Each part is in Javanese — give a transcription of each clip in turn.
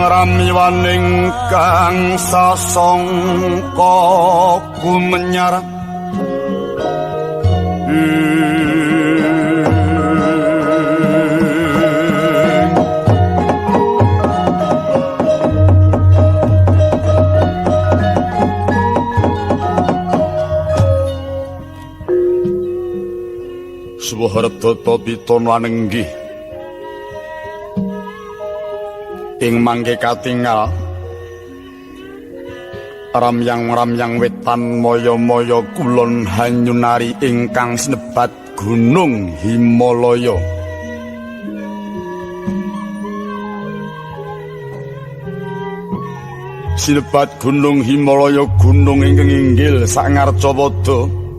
Ramiwaning kang sasangka gumenyar Suhartata piton lanenggih ing mangke katingal ramyang wetan moyo-moyo kulon hanyunari ingkang sinebat Gunung Himalaya. Sinebat Gunung Himalaya gunung ingkang inggil sangarcapada.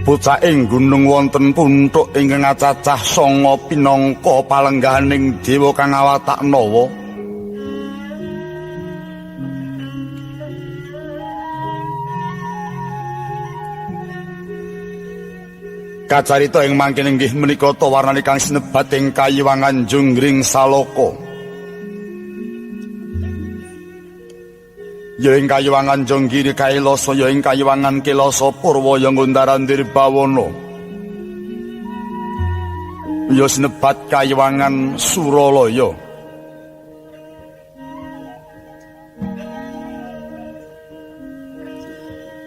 Pucaking gunung wonten puntuk ingkang cacah 9 pinangka palenggahaning dewa kang awatak nawa. Kacarita ing mangkene inggih menika warnani kang sinebat ing Kayiwangan Junggring Salaka. Ya ing Kayiwangan Jonggiri Kailasa, ya ing Kayiwangan Kilasa Purwa ya Ngundarandir Bawana. Ya sinebat Kayiwangan Suralaya.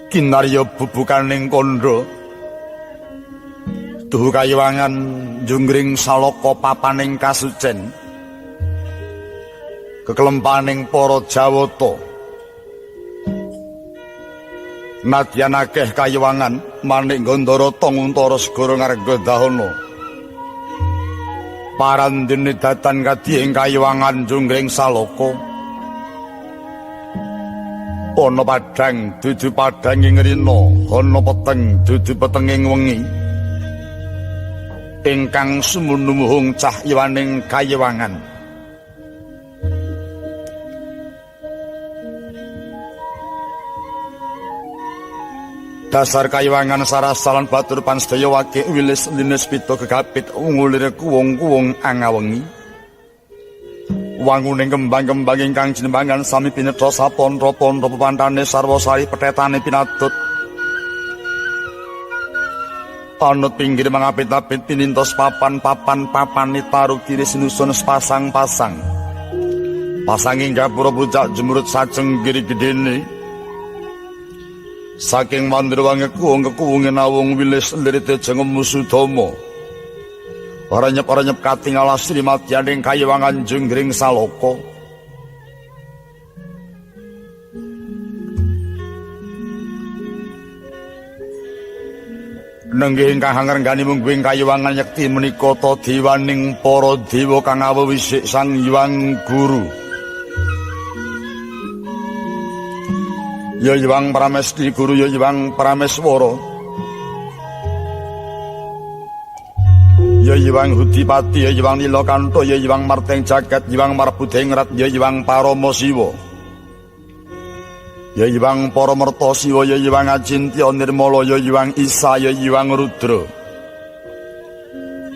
Kinarya bubukaning kandha. Duh Kayiwangan Junggring Salaka papaning kasucen. Kekelempaning para Jawata. Nadyan akeh Kayiwangan Manik Gandara Tanguntara Segara Ngargadahana. Parandene datan kadhi ing Kayiwangan Junggring Salaka. Ana padhang dudu padhanging rina, ana peteng dudu petenging wengi. Ingkang sumunumuhung cahyaning Kayiwangan. Dasar Kayiwangan sarasalan batur pansedaya wake wilis linis pita gegapit ungulire kuwung-kuwung angawengi. Wanguning kembang-kembang ingkang jinembangan sami pinetha sapon-ropon pepantane sarwasari pethetane pinadut. Anut pinggir mangapit-apit pinintos papan nitaru kiri sinusun sepasang-pasang. Pasanging gapura bujak jemurut sajeng giri gedene. Saking mandurwange kuwung-kuwunge nawung wilis lirite jengem musudama. Aranyep-aranyep katinggal Srimadyaning Kayiwangan Junggring Salaka. nenggih ingkang ngrenggani mungguing kayuwangan yekti menika ta diwaning para dewa kang awewisik Sang Hyang Guru. Ya Hyang Pramesti Guru, ya Hyang Prameswara, ya Hyang Hudipati, ya Hyang Nilakanta, ya Hyang Marteng Jagat, Hyang Marbudengrat, ya Hyang Parama Siwa, ya Hyang Paramerta Siwa, ya Hyang Acintya Nirmala, ya Hyang Isa, ya Hyang Rudra,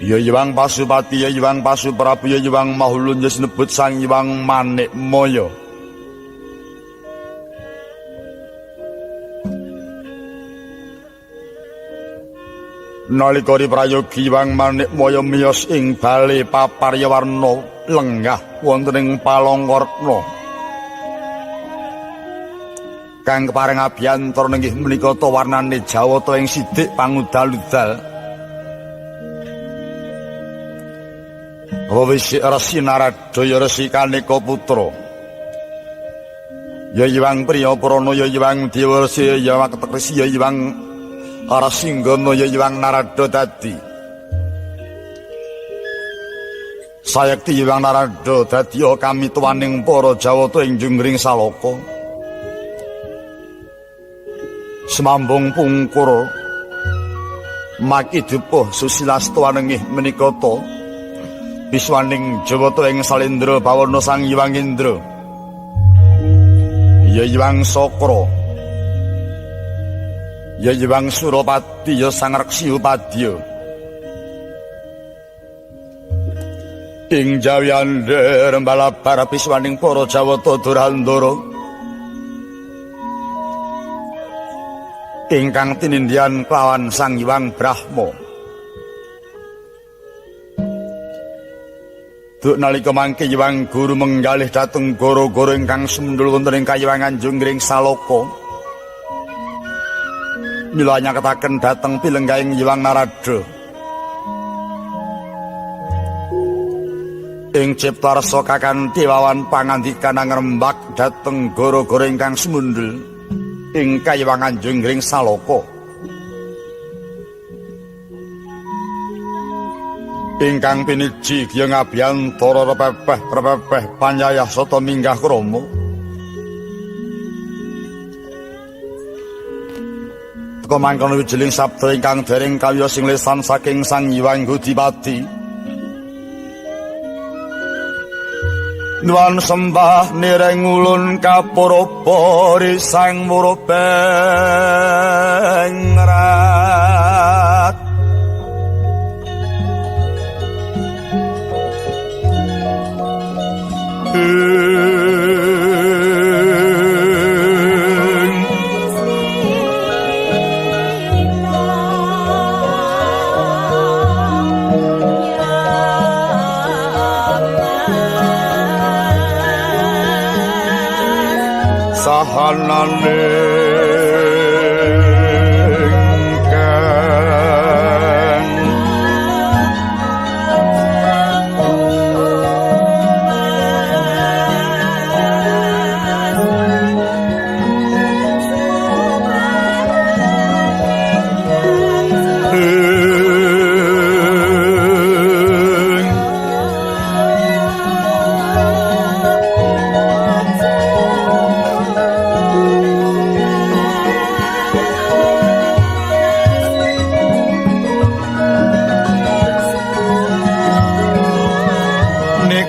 ya Hyang Pasupati, ya Hyang Pasuprabu, ya Hyang Mahulun, ya sinebut Sang Hyang Manikmaya. Nalika prayogi Hyang Manikmaya miyos ing bale paparyawarna lenggah wonten ing Palangkarna kang kepareng abiyantara inggih menika ta warnane Jawata ing sidik pangudal-udal. Wisik Resi Narada ya Resi Kaneka Putra, ya Hyang Priyapurana, ya Hyang Dewarsi, ya Hyang Ketekrisi, ya Hyang Arasinggana, ya Hyang Narada dadi sayekti Hyang Narada dadi kamituwaning para Jawata ing Junggring Saloka. Semambung pungkur makidupuh susilastawanengih menika ta biswaning Jawata ing Salendra bawana Sang Hyang Indra, ya Hyang Sakra, ya Hyang Surapati, ya Sang Reksi Upadya. Ing jawiyandhe rembalabar biswaning para Jawata Durandara ingkang tinindyan kelawan Sang Hyang Brahma. Duk nalika mangke Hyang Guru menggalih dhateng gara-gara ingkang sumendul wonten ing kayuwangan Junggring Saloka. Mila nyaketaken dhateng pilenggahing Hyang Narada. Ing ciptarsa kakanthi wawan pangandikan ngrembak dhateng gara-gara ingkang sumendul ing kayuwangan Junggring Saloka. Ingkang piniji Hyang Abiyantara repepeh panyayah sata minggah krama. Teka mangkono wijiling sabda ingkang dereng kawiyos sing lesan saking Sang Hyang Hudipati. Nuwun sembah nireng ulun kapuraba risang murubengrat. Sahanane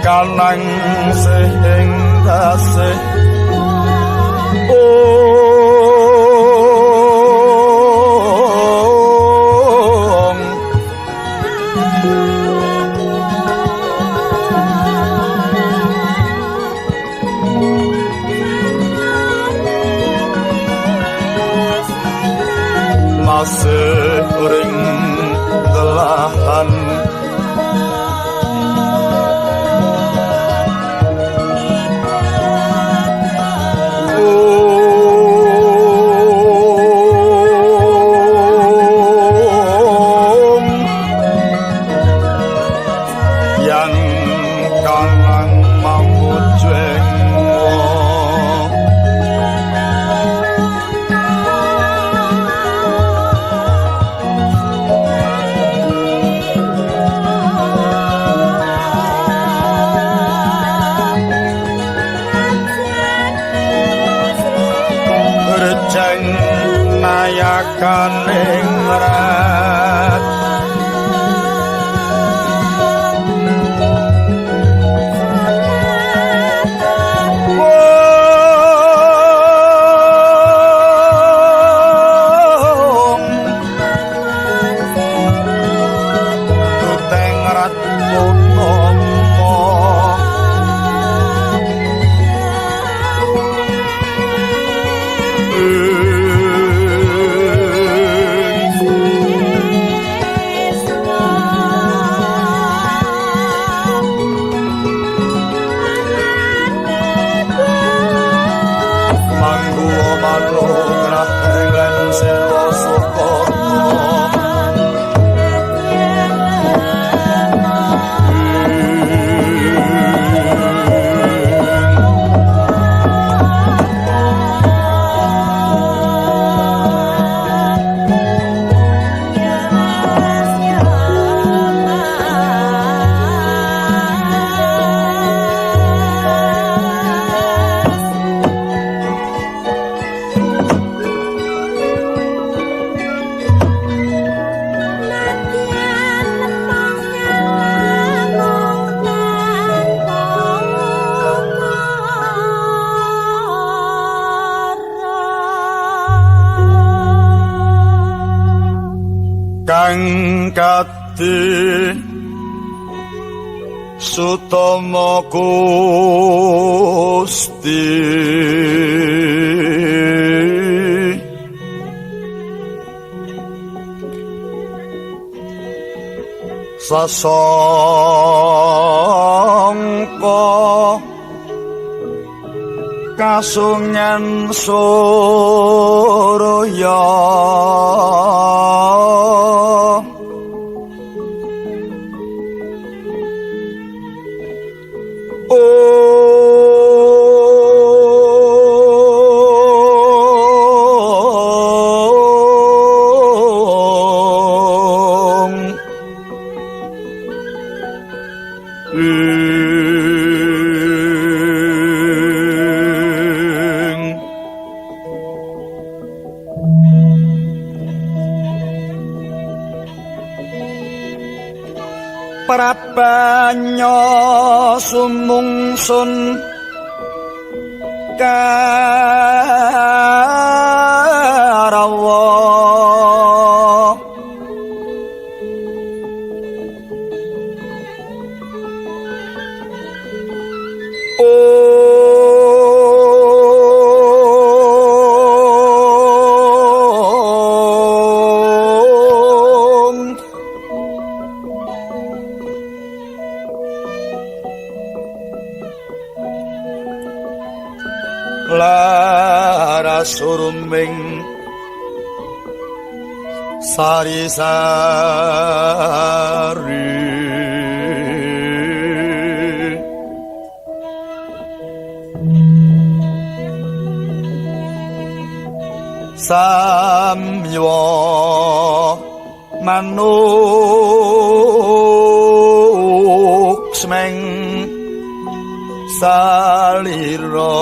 kanang sing tasih masih ring delahan kaningrat kang kati Sutama Gusti sasangka kasungan Surya Prabanya sumungsun karawa lara suruming sari-sari samya manuksmeng salira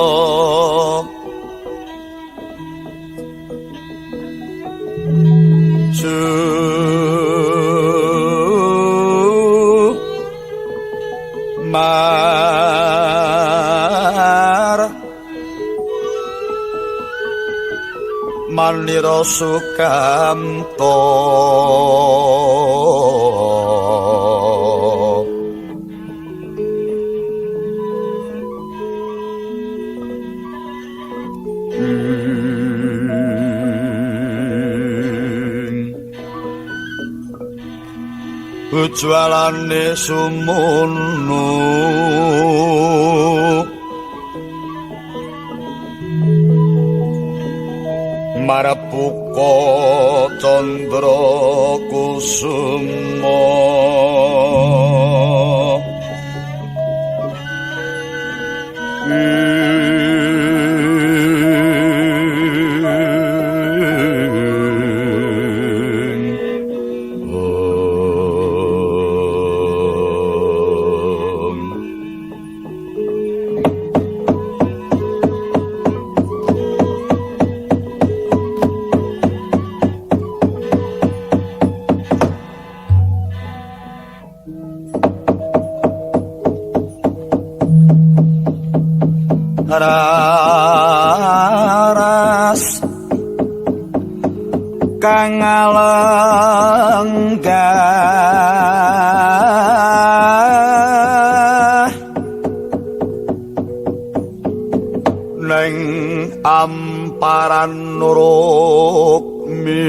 mar manira sukamto ujwalane sumunu marapuka candra kusuma raras kang alenggah neng amparan nurukmi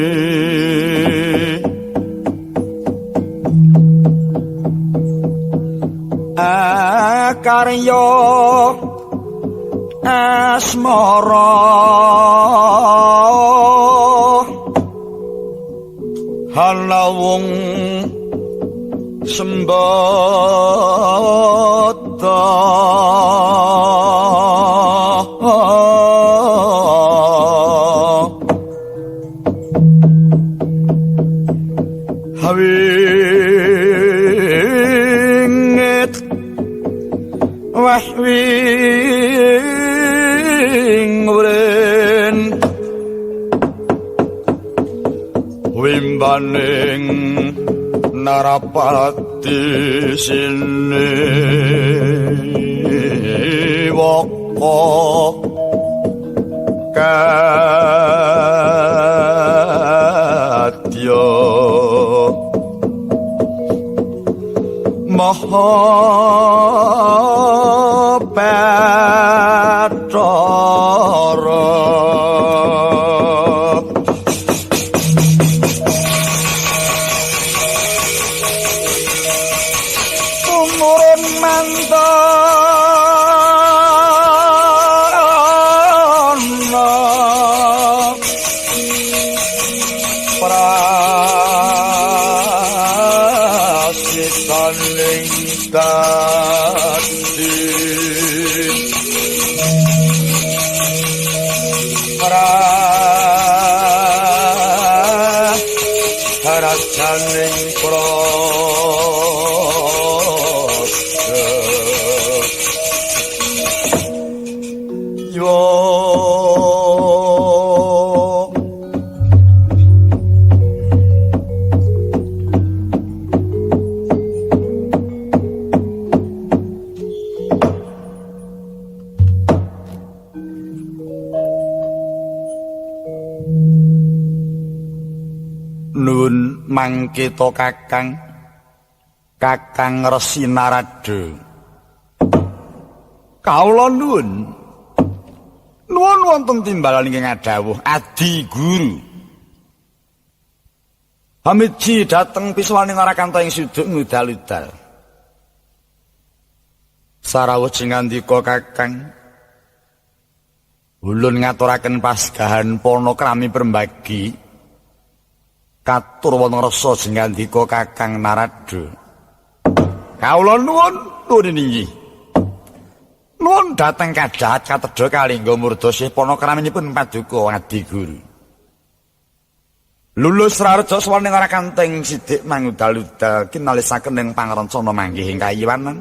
akarya asmara halawung sembada hawinget wahwing wren wimbaning narapati sini woko kadya maha Bathara umurun mantana prasitaning dadi harajaning prasa yo nun mangkita kakang Resi Narada kawula nuwun wonten timbalan ingkang adhawuh Adi Guru pamiji dhateng piswaning Arakanta ing suduk ngudal-udal sarawujing ngandika kakang ulun ngaturaken pasgahan pana krami permbagi katur wonten rasa jengandika kakang Narada kawula nuwun inggih nuwun dhateng kadhahat katedha kalingga murdosih pana kraminipun paduka Adi Guru lulus rarja sawaning Arakanta ing sidik mangudal-udal kinalisaken ing pangrencana manggih ing kayiwanan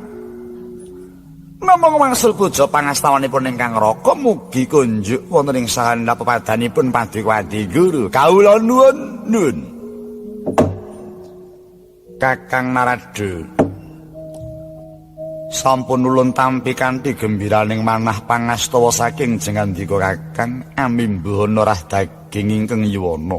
namung wangsul puja pangastawanipun ingkang raka mugi kunjuk wonten ing sahandhap pepadanipun paduka Adi Guru kawula nuwun Kakang Narada sampun ulun tampi kanthi gembiraning manah pangastawa saking jengandika kakang amimbuhana rah daging ingkang yuwana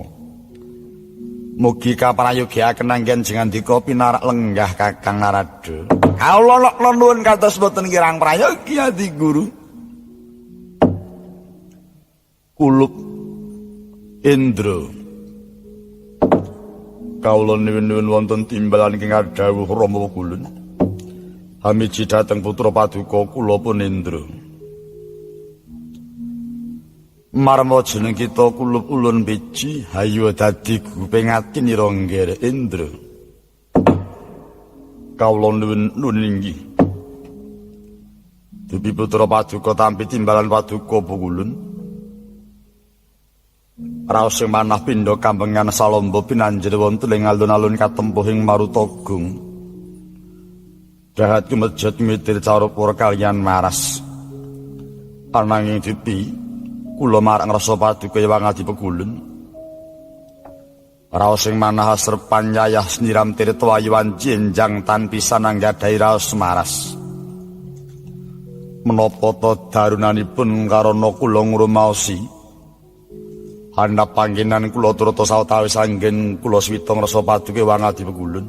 mugi kaprayogiaken anggen jengandika pinarak lenggah kakang Narada kawula nuwun kados boten kirang prayogi Adi Guru kulup Indra kawula nuwun wonten timbalan ingkang adhawuh Rama kulun hamiji dhateng putra paduka kula pun Indra marma jeneng kita kulup ulun biji hayu dadi guping ati nira ngger Indra kawula nuwun inggih dupi putra paduka tampi timbalan paduka pukulun raos sing manah pindha kambengan salomba pinanjer wonten ing alun-alun katempuhing Marutagung dahat kumejat mitir carupura kaliyan maras ananging dipi kula marang rasa paduka Hyang Adi Pekulun raos sing manah asrepan nyayah sniram tirta wayuwan jenjang tan pisan anggadhahi raos maras menapa ta darunanipun karana kula ngrumaosi handap panggenan kula turut sawetawis anggen kula swita ngrasa paduke wangadi pegulun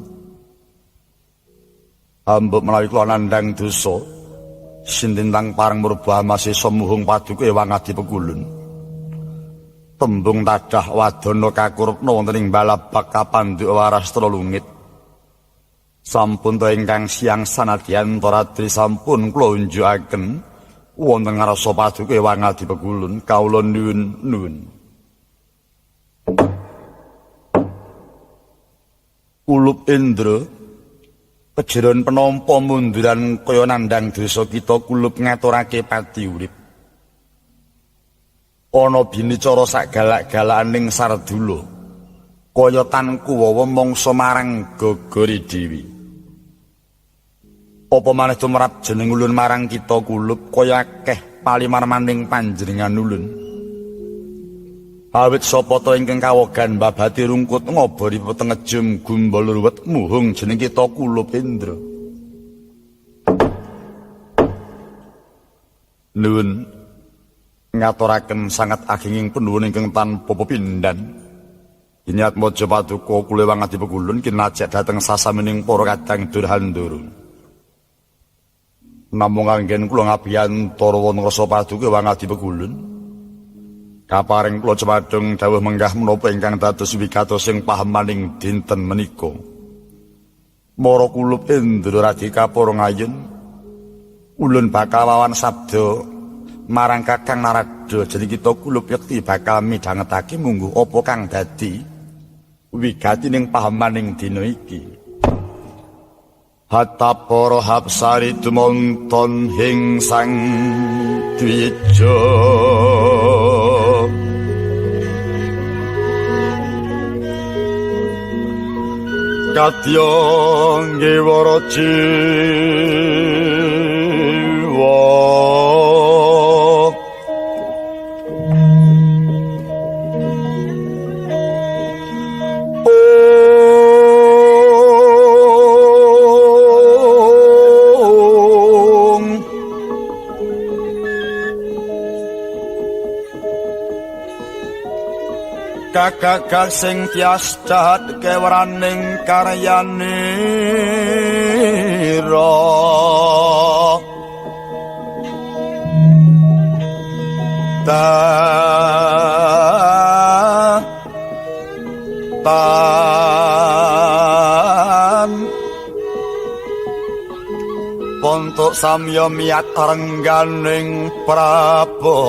ambek menawi kula nandhang dosa sintintang pareng murbah masih semuhung paduke wangadi pegulun tembung tadah wadana kakurupna wonten ing balabak kapandhuk waras trolungit sampun to ingkang siang sanadyan toratri sampun kula unjukaken wonten ngarsa paduke wangadi pegulun kawula nuwun Ulup Indra kejeron penampa munduran kaya nandhang dosa kita kulup ngaturake pati urip ana binicara sagalak-galakaning Sardula kaya tan kuwawa mangsa marang gogori dewi apa maneh tumrap jeneng ulun marang kita kulup kaya akeh palimarmaning panjenengan ulun awit sapa ta ingkang kawogan babati rungkut ngobori petengejem gumbal ruwet muhung jeneng kita kulup Indra nuwun ngaturaken sangat agenging penuwun ingkang tanpa pepindhan Iniat mojo paduka kula wangadi pegulun kinajak dhateng sasamining para kadang durhandura namung anggen kula ngabiyantara wonten rasa paduka wangadi pegulun kaparing kula cemadhong dawuh menggah menapa ingkang dados wigatos sing pahamaning dinten menika Mara kulup Indra Radika para ngayun ulun bakal wawan sabda marang Kakang Narada jadi kita kulup yekti bakal midhangetake mungguh apa kang dadi wigatining pahamaning dina iki hatta para hapsari tumonton hing sang dwija kadya ngewara jiwa kakak sing tias jahat kewaraning karyanira tan pontok samya miat rengganing prabata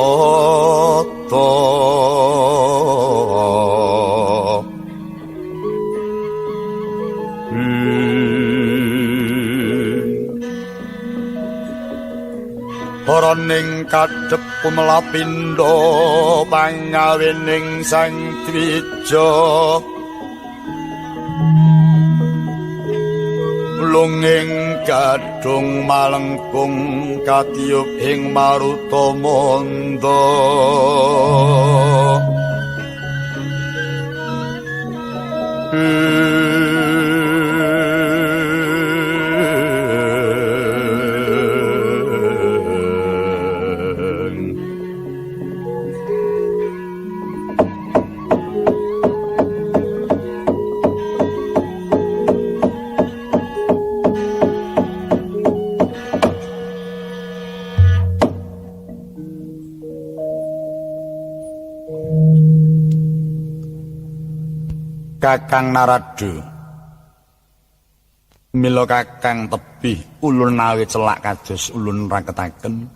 Haraning kadhep kumelapindo pangawening sang dwija lunging gadung malengkung katiup ing maruta manda Kakang Narada mila kakang tebih ulun nawi celak kados ulun raketaken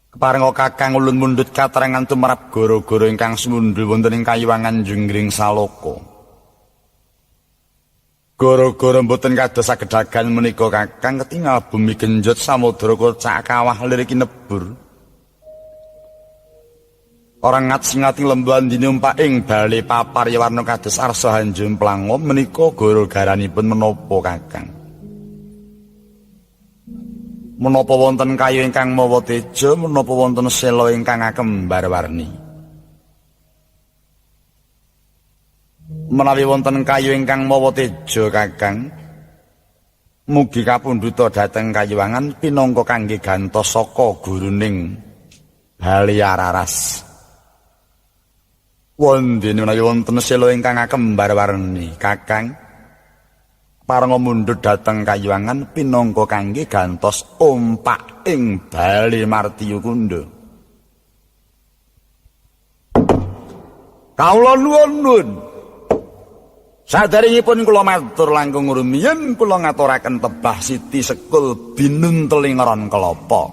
keparenga kakang ulun mundhut katrangan tumrap gara-gara ingkang sumundhul wonten ing kayiwangan Junggring Saloka gara-gara mboten kados sagedhagan menika kakang ketingal bumi genjot samudra kocak kawah lirik nebur orang ngat singating lembuan dinumpak ing bali papar warna kados arsa hanjum plangom menika gara-garanipun menapa kakang menapa wonten kayu ingkang mawa teja menapa wonten sela ingkang akembar warni menawi wonten kayu ingkang mawa teja kakang Mugi kapundhuta dhateng Kayuwangan pinangka kangge gantos saka guruning Bali Araras. Wondene menawi wonten sela ingkang akembar warni, Kakang parenga mundhut dhateng Kayuwangan pinangka kangge gantos ompak ing Bali Martiyukunda. Kawula nuwun. Sadaringipun kula matur langkung rumiyin kula ngaturaken tebah Siti Sekul binunteling ron kelapa.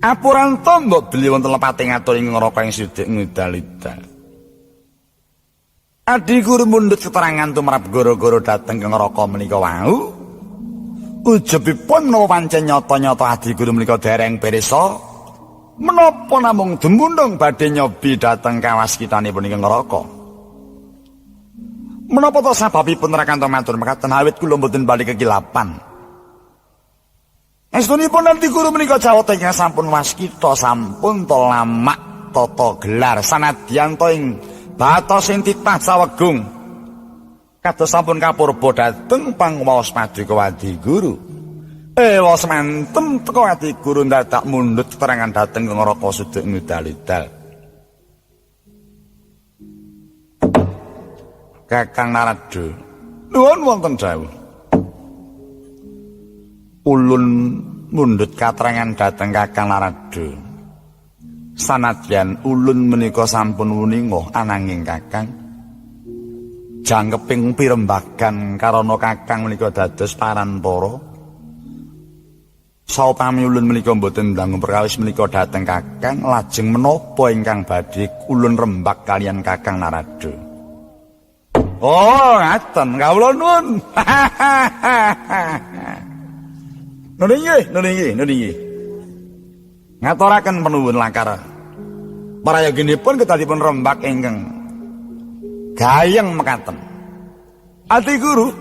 Apuranta mbok beli wonten lepate ngatur ing ngraka ing sidik ngidal-idal. Adi guru mundhut keterangan tumrap goro-goro dhateng ing ngraka menika wau. Ujebipun menapa pancen nyata-nyata adi guru menika dereng pirsa menapa namung dumundung badhe nyobi dhateng kawaskitanipun ing ngraka. Menapa to sababipun Rakanta matur mekaten awit kula mboten bali kekilapan. Estunipun nanti guru menika jawata ingkang sampun waskita sampun to lamak tata gelar sanadyan to ing batos ing titah sawegung. Kados sampun kapurba dhateng pangwaos Paduka Wadi Guru. Ewa sementem teka Wadi Guru dadak mundhut keterangan dhateng ngraka suduk ngidal-idal. Kakang Narada, nuwun wonten dawuh. Ulun mundhut katrangan dhateng Kakang Narada. Sanadyan ulun menika sampun wuninga ananging Kakang jangkeping pirembagan karana Kakang menika dados paranpara. Saupami ulun menika mboten dangu perkawis menika dhateng Kakang, lajeng menapa ingkang badhe ulun rembak kalian Kakang Narada? Oh, ngaten kawula nuwun. Nggih. Ngaturaken panuwun langkar. Parayoginipun kedadipun rembak ingkang gayeng mekaten. Ati Guru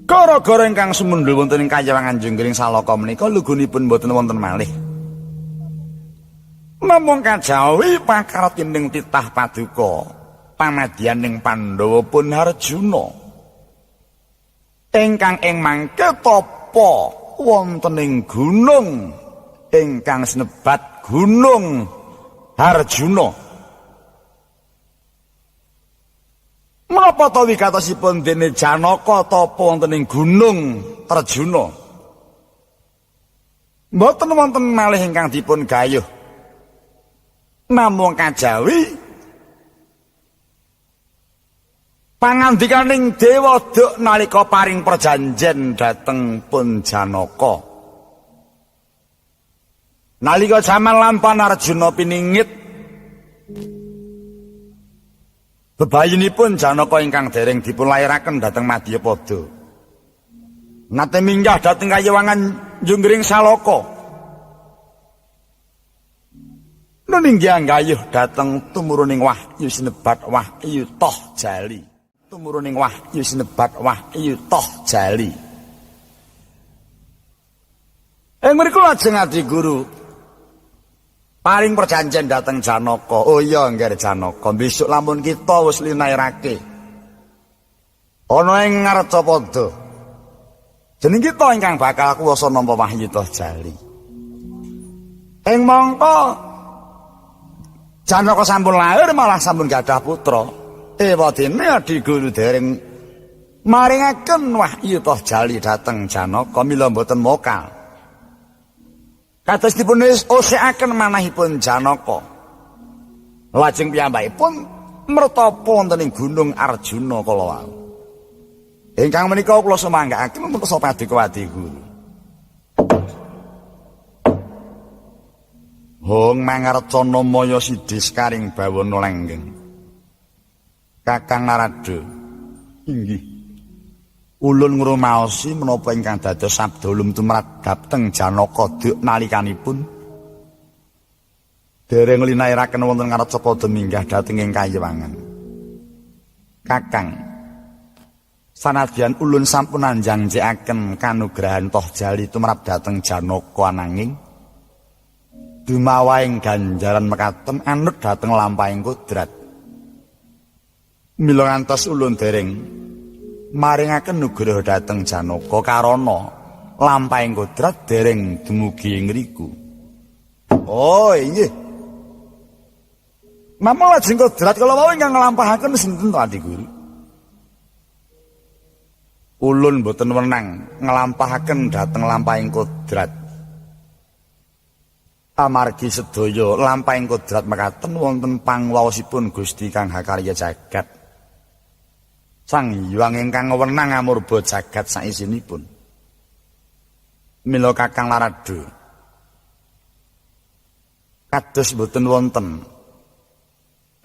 gara-gara ingkang sumundhul wonten ing Kayuwangan Jenggring Saloka menika lugunipun boten wonten malih. Namung kajawi pakartining titah Paduka pamadyaning Pandhawa pun Harjuna ingkang ing mangke tapa wonten ing gunung ingkang sinebat Gunung Harjuna. Menapa to wigatosipun dene Janaka tapa wonten ing Gunung Arjuna? Mboten wonten malih ingkang dipun gayuh. Namung kajawi pangandikaning Dewa Duk nalika paring perjanjen dhateng pun Janaka. Nalika jaman lampahan Arjuna piningit bebayinipun Janaka ingkang dereng dipun lairaken dhateng Madyapada. Nate minggah dhateng Kayuwangan Jenggring Saloka. Nuninggi anggayuh dhateng tumuruning wahyu sinebat Wahyu Toh Jali. Tumuruning wahyu sinebat Wahyu Toh Jali. Mriku lajeng Adi Guru paring perjanjian dhateng Janaka. Oh iya nggih Janaka, besok lamun kita wis linairake ana ing Ngarcapada. Jeneng kita ingkang bakal kuwasa nampa Wahyu Toh Jali. Ing mangka Janaka sampun lair malah sampun gadah putra. Ewadene Adi Guru dereng maringaken Wahyu Toh Jali dhateng Janaka mila mboten mokal. Kados dipun osekaken manahipun Janaka. Lajeng piyambakipun mertapa wonten ing Gunung Arjuna kala wau. Ingkang menika kula sumanggaaken mengko Paduka Wadi Guru. Hong mangarcana maya sidis karing bawana langgeng. Kakang Narada, inggih. Ulun ngrumaosi menapa ingkang dados sabda ulum tumrap dhateng Janaka Duk nalikanipun dereng linairaken wonten Ngarcapada minggah dhateng ing Kayuwangan. Kakang, sanadyan ulun sampun anjangjikaken kanugrahan Toh Jali tumrap dhateng Janaka ananging dumawaing ganjaran mekaten anut dhateng lampahing kodrat. Mila ngantos ulun dereng maringaken nugraha dhateng Janaka karana lampahing kodrat dereng dumugi ing ngriku. Oh, inggih. Mamang lajeng kodrat kala wau ingkang nglampahaken sinten to Adi Guru? Ulun boten wenang nglampahaken dhateng lampahing kodrat. Amargi sedaya lampahing kodrat mekaten wonten pangwaosipun Gusti Kang Hakarya Jagat. Sang Hyang ingkang wenang amurba jagat saisinipun. Mila Kakang Larado kados boten wonten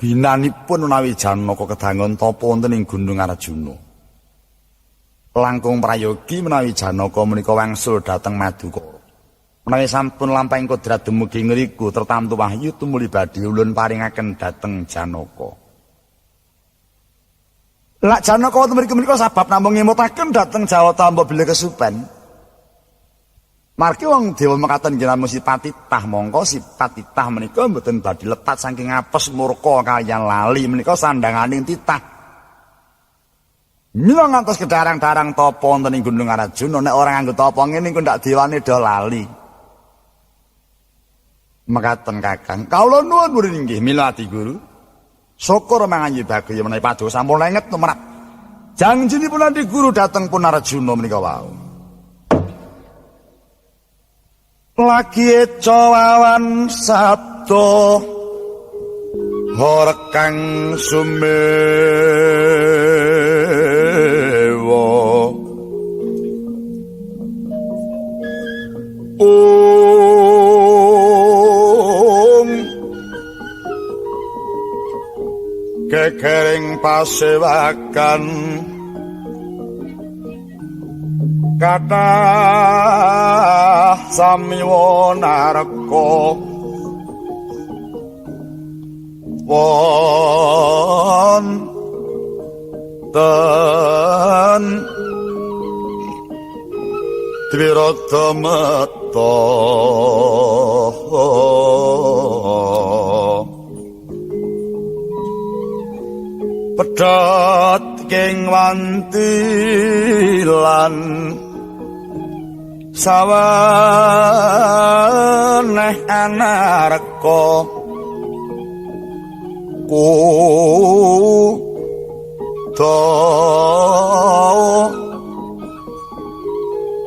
binanipun menawi Janaka kedangon tapa wonten ing Gunung Arjuna. Langkung prayogi menawi Janaka menika wangsul dhateng Madukara. Menawi sampun lampahing kodrat dumugi ngriku tertamtu wahyu tumuli badhe ulun paringaken dhateng Janaka. Lak Janaka wonten mriku menika sabab namung ngemutaken dhateng Jawata mbok bilih kesupen. Margi wong dewa mekaten jenengan mesti patitah mongko si patitah menika mboten badhe lepat saking apes murka kaliyan lali menika sandanganing titah. Mila ngantos kedarang-darang tapa wonten ing Gunung Arjuna nek ora nganggo tapa ngene engko ndak dewane do lali. Mekaten Kakang, kawula nuwun murid inggih mila Adi Guru. Syukur manganyi bagya menawi pados sampun lenget tumrap. Janjinipun Adi Guru dhateng Punarjuna menika wau. Lagi ecawan sabda horekang sumewa kekering pasewakan kathah samiwa naraka wonten dwirata mata pedhot king wanti lan saweneh anareka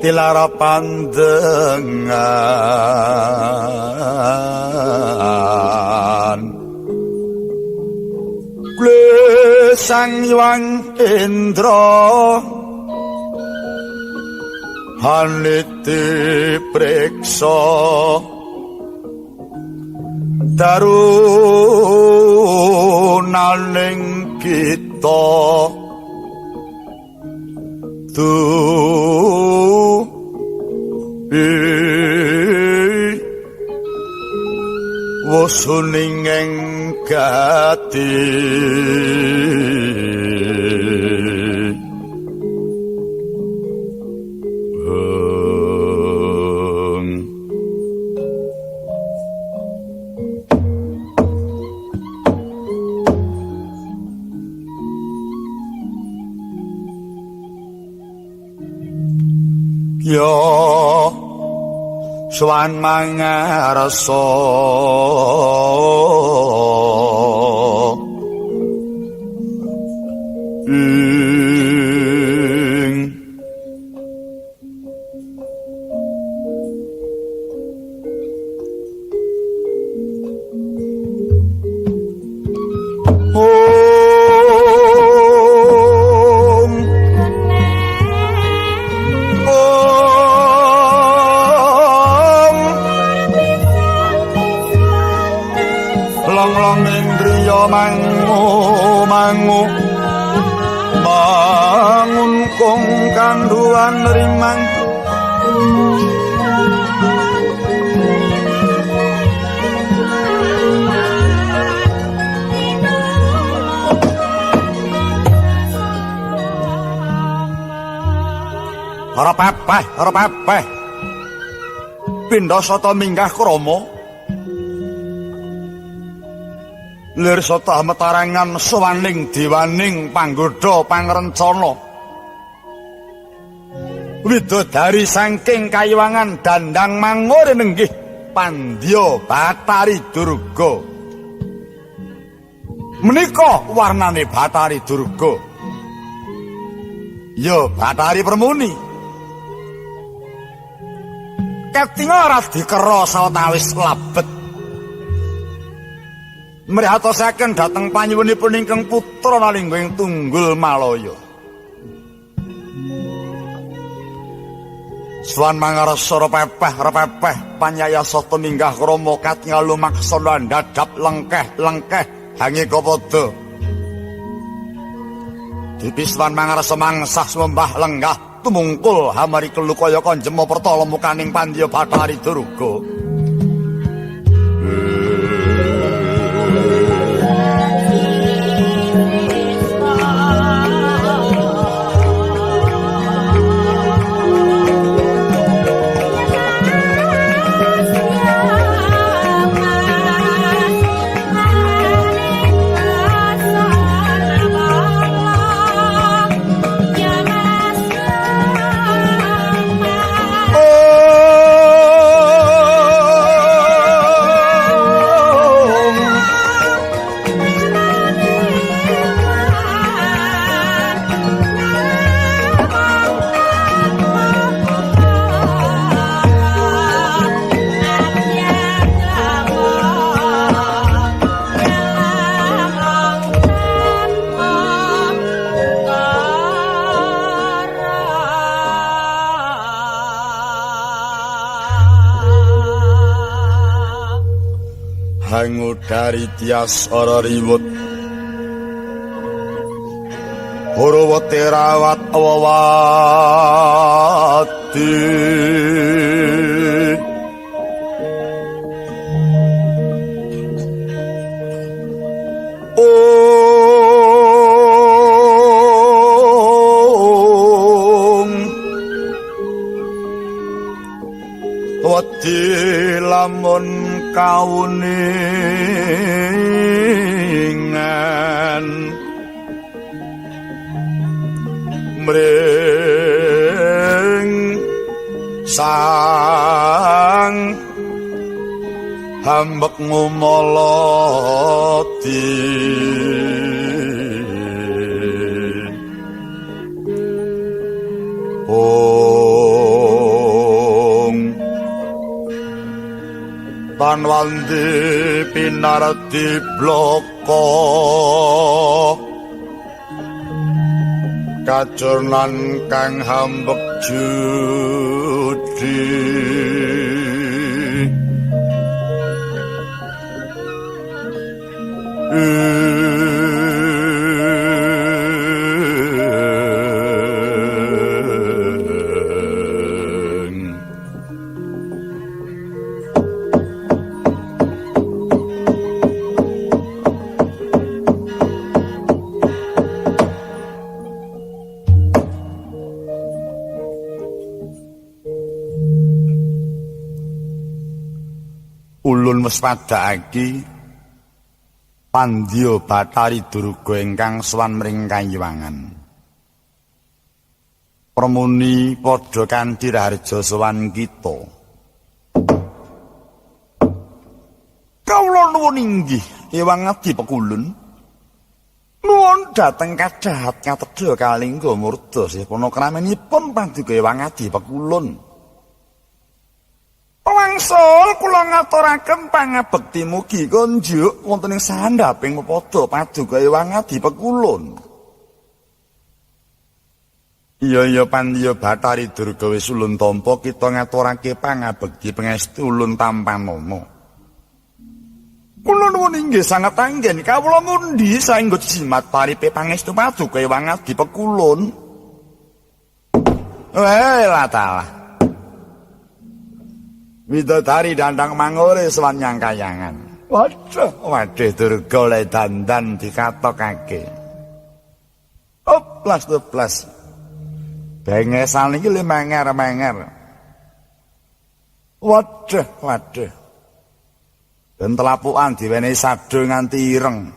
tilara pandengan Sang Hyang Indra haniti priksa darunaning kita wasuning enggati yo swan mangarsa bangun kong kanduan rimang ora pepeh pindha sata minggah krama lir sata metarangan sawaning dewaning panggodha pangrencana Widodari saking Kayuwangan Dandang Mangure nenggih Pandya Bathari Durga. Menika warnane Bathari Durga. Ya Bathari Permuni. Katinga ora dikera sawetawis labet. Mrihatosaken dhateng panyuwunipun ingkang putra nalingga Tunggul Malaya. Swan mangarsa repepeh panyayasa tuminggah krama katingal lumaksana ndadap lengkeh hangika padha. Dipiswan mangarsa mangsah sembah lenggah tumungkul hamari kelukaya kanjema pertala mukaning Pandya Bathari Durga. Hangudari tias ora riwut Huruwati rawat awawati Wati lamun kauningan mring sang hambek ngumoloti Tanwandi pinarti bloko kacurnan kang hambek judi ulun mespadhakake Pandya Bathari Durga ingkang sowan mring Kayuwangan. Permuni padha kanthi raharja sowan kita. Kawula nuwun inggih ewang adi pekulun. Nuwun dhateng kadhahat ngatedha kalingga murda sipana kramenipun Paduka ewang adi pekulun. Pawangsul kula ngaturaken pangabekti mugi konjuk wonten ing sandhaping pepada Paduka ewang adi pekulun. Iya Pandya Bathari Durga wis ulun tampa kita ngaturake pangabekti pangestu ulun tampanana. Kula nuwun inggih sanget anggen kawula mundi saengga jimat paripe pangestu Paduka ewang adi pekulun. Lah talah. Widodari Dandang Mangure sowan nyang Kayuwangan. Waduh Durga le dandan dikatokake. Oplas. Bengesan iki le menger. Waduh. Den telapukan diwenehi sadha nganti ireng.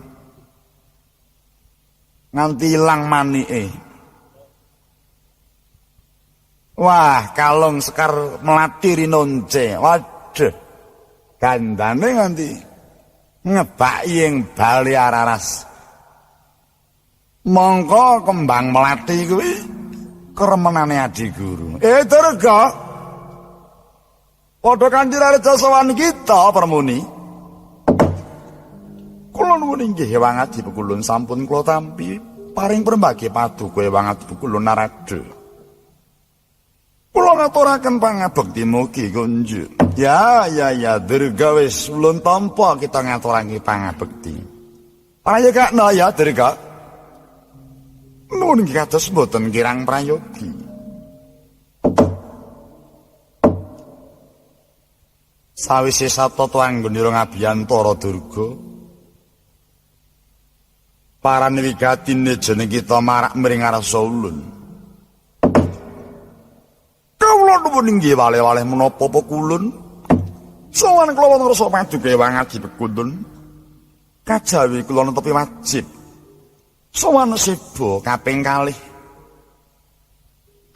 Nganti ilang manike. Wah, kalung Sekar Melati Rinonce. Waduh. Gandane nganti ngebaki ing Bali Araras. Mongko kembang melati kuwi keremenane Adi Guru. Durga. Padha Kanjeng Raja sowan kita permuni. Kula nuwun inggih Ewang Adi Pekulun sampun kula tampi paring permbagi paduka Ewang Adi Pekulun Narada. Kula ngaturaken pangabekti mugi kunjuk. Ya, Durga wis ulun tampa kita ngaturake pangabekti. Prayogakna ya Durga. Nuwun inggih kados boten kirang prayogi. Sawise satata anggonira ngabiyantara Durga. Parane wigatine jeneng kita marak mring ngarsa ulun. Kawula nuwun inggih waleh-waleh menapa Pekulun. Sowan kula wonten rasa paduka Ewang Adi Pekulun. Kajawi kula netepi wajib. Sowan sebo kaping kalih.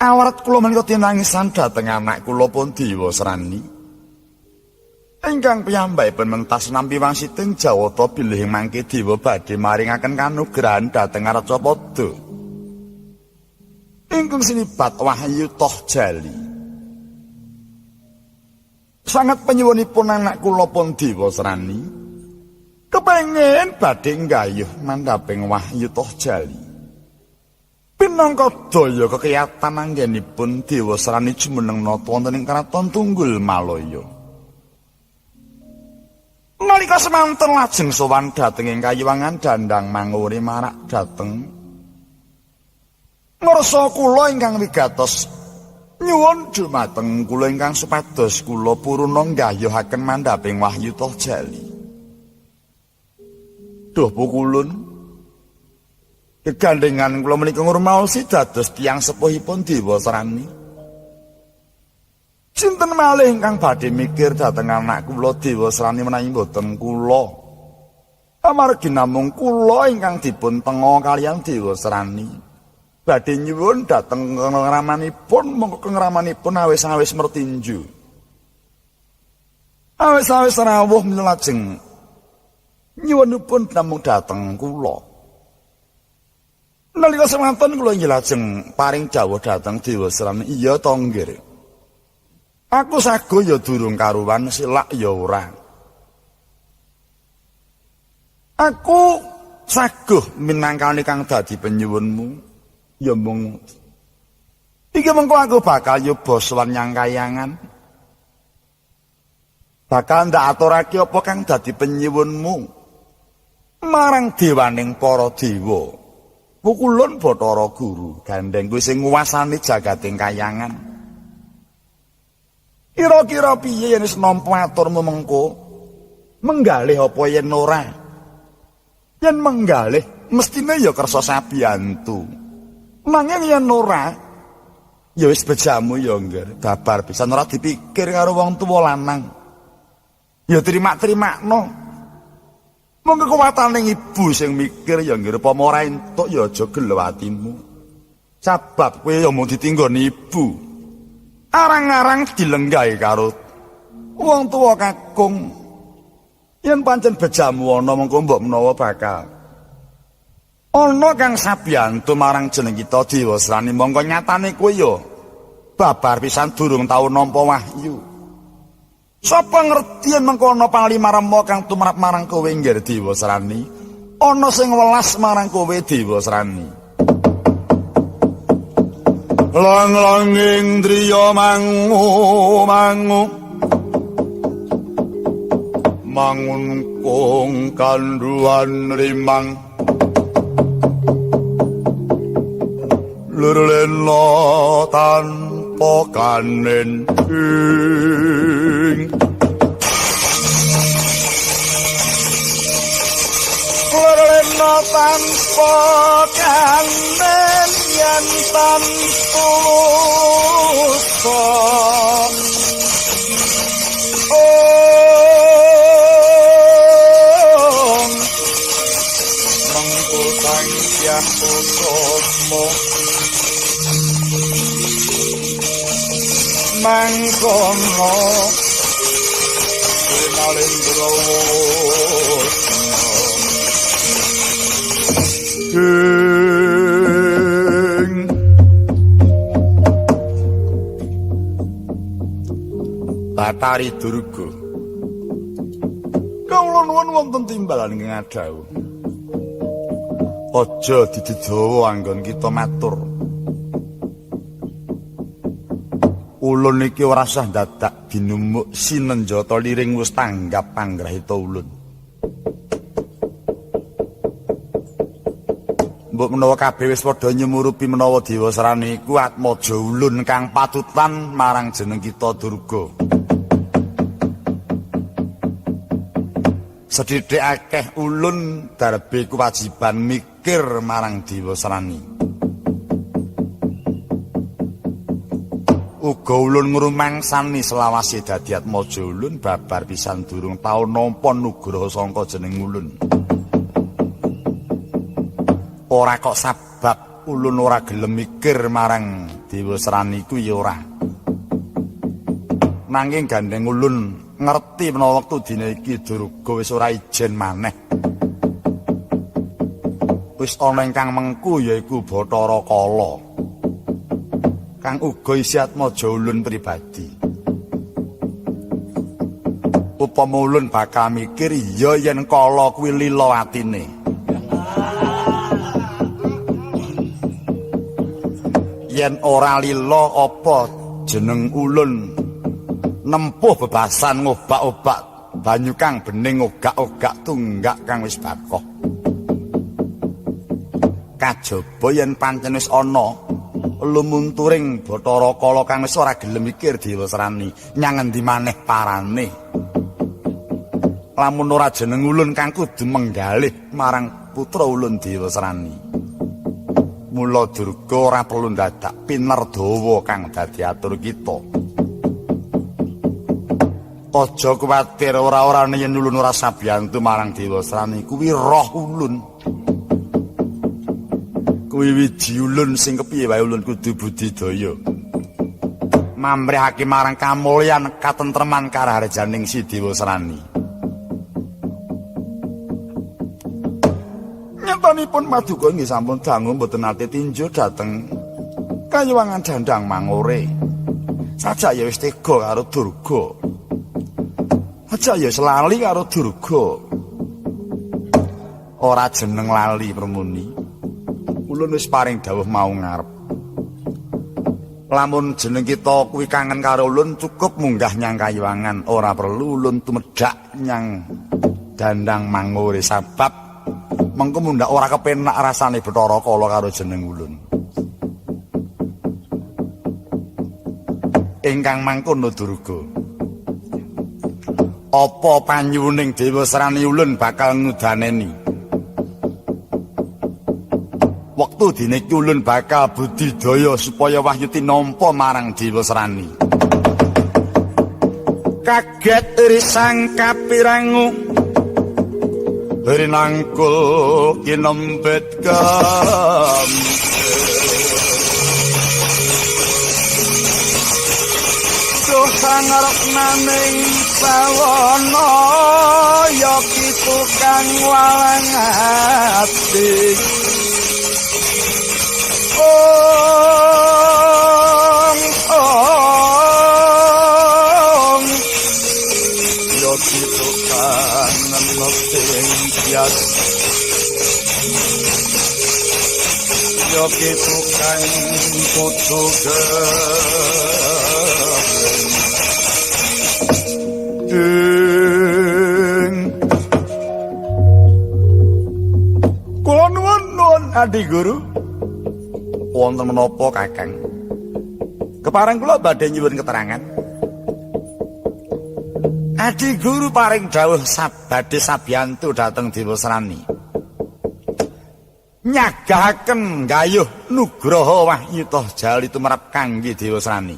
Awarat kula menika tinangisan dhateng anak kula Pondiwa Srani. Ingkang piyambakipun mentas nampi wangsiting Jawata bilih mangke dewa badhe maringaken kanugrahan dhateng Arcapada. Ingkang sinibat Wahyu Toh Jali. Sangat penyuwunipun anak kula Pondiwa Srani kepengin badhe nggayuh mandhaping Wahyu Toh Jali. Pinangka daya kekiyatan anggenipun Dewa Srani jumeneng nata wonten ing Kraton Tunggul Malaya. Nalika semanten lajeng sowan dhateng ing Kayuwangan Dandang Manguri marak dhateng ngarsa kula ingkang wigatos nyuwun dumateng kula ingkang supados kula puruna nggayuhaken mandhaping Wahyu Toh Jali. Duh Pekulun, gegandhengan kula menika ngurmaosi dados tiyang sepuhipun Dewa Srani. Sinten malih ingkang badhe mikir dhateng anak kula Dewa Srani menawi boten kula. Amargi namung kula ingkang dipun tenga kaliyan Dewa Srani. Badhe nyuwun dhateng kengramanipun mongko kengramanipun awis-awis mertinju. Awis-awis rawuh lajeng nyuwunipun namung dhateng kula. Nalika semanten kula inggih lajeng paring dawuh dhateng Dewa Srani, iya to nggih. Aku sago ya durung karuwan, silak ya ora. Aku saguh minangkane kang dadi penyuwunmu, ya mung iki mengko aku bakal nyoba sowan nyang Kahyangan. Bakal ndak aturake apa kang dadi penyuwunmu marang dewaning para dewa. Pekulun Bathara Guru, gandeng kuwi sing nguwasani jagating Kahyangan. Kira-kira piye yen wis nampa aturmu mengko? Menggalih apa yen ora? Yen menggalih mestine ya kersa sabiyantu. Nanging yen ora ya wis bejamu ya ngger. Babar pisan ora dipikir karo wong tuwa lanang. Ya terima-terimakno. Monggo kekuwatane ibu sing mikir ya ngger apa ora entuk ya aja gelo atimu. Sabab kowe ya mung ditinggoni ibu. Arang-arang dilenggahi karo wong tuwa kakung. Yen pancen bejamu ana mengko mbok menawa bakal ana kang sabiyantu marang jeneng kita Dewa Srani, mongko nyatane kowe ya babar pisan durung tau nampa wahyu. Sapa ngerti yen mengko ana panglimarama kang tumrap marang kowe nggih Dewa Srani, ana sing welas marang kowe Dewa Srani. Lang-langing driya mangu mangun kong kanduan rimang lurlena tanpa kanen lurlena tanpa kanen yen tanpa mengkutang siah utama mangkono Nalendra Batari Durga kawula nuwun wonten timbalan ing adhawu aja didedawa anggon kita matur ulun iki ora usah dadak binumuk sinenjata liring wis tanggap panggrahita ulun mbok menawa kabeh wis padha nyumurupi menawa Dewa Serani iku atmaja ulun kang patutan marang jeneng kita Durga sedhithik akeh ulun darbe kewajiban mikir marang Dewa Serani. Uga ulun ngrumangsani selawase dadi atmaja ulun babar pisan durung tau nampa nugraha sangka jeneng ulun. Ora kok sabab ulun ora gelem mikir marang Dewa Serani ku ya ora. Nanging gandeng ulun ngerti menawa wektu dina iki Durga wis ora ijen maneh. Wis ana ingkang mengku yaiku Bathara Kala. Kang uga isi atmaja ulun pribadi. Upama ulun bakal mikir ya yen Kala kuwi lila atine. Yen ora lila apa jeneng ulun nempuh bebasan ngobak-obak banyu kang bening ogak-ogak tunggak kang wis bakoh. Kajaba yen pancen wis ana lumunturing Bathara Kala kang wis ora gelem mikir Dewa Serani nyang endi maneh parane. Lamun ora jeneng ulun kang kudu menggalih marang putra ulun Dewa Serani. Mula Durga ora perlu dadak pinerdawa kang dadi atur kita. Aja kuwatir ora-orane yen ulun ora sabiyantu marang Dewa Serani kuwi roh ulun. Kuwi wiji ulun sing kepiye wae ulun kudu budidaya. Mamrihake marang kamulyan katentreman karaharjaning si Dewa Serani. Nyentanipun Maduka nggih sampun dangu mboten nate tinju dhateng Kayuwangan Dandang Mangore. Sajak ya wis tega karo Durga. Aja ya lali karo Durga. Ora jeneng lali Permuni. Ulun wis paring dawuh mau ngarep. Lamun jeneng kita kuwi kangen karo ulun cukup munggah nyang Kayuwangan, ora perlu ulun tumedhak nyang Dandang Mangore sabab mengko mundak ora kepenak rasane Bathara Kala karo jeneng ulun. Ingkang mangkono Durga. Apa panyuwuning Dewa Serani ulun bakal ngudaneni. Wektu dene iki ulun bakal budidaya supaya wahyu tinampa marang Dewa Serani. Kaget risang kapirangu rinangkul kinembet sangarep maning sawana ya kitu kang walang ati ya kitu kang nemoting bias ya kitu kang kudu kula nuwun Adi Guru wonten menapa Kakang kepareng kula badhe nyuwun keterangan. Adi Guru paring dawuh badhe sabiyantu dhateng Dewa Serani nyagahaken gayuh nugraha wahyu toh jali tumrap kangge Dewa Serani.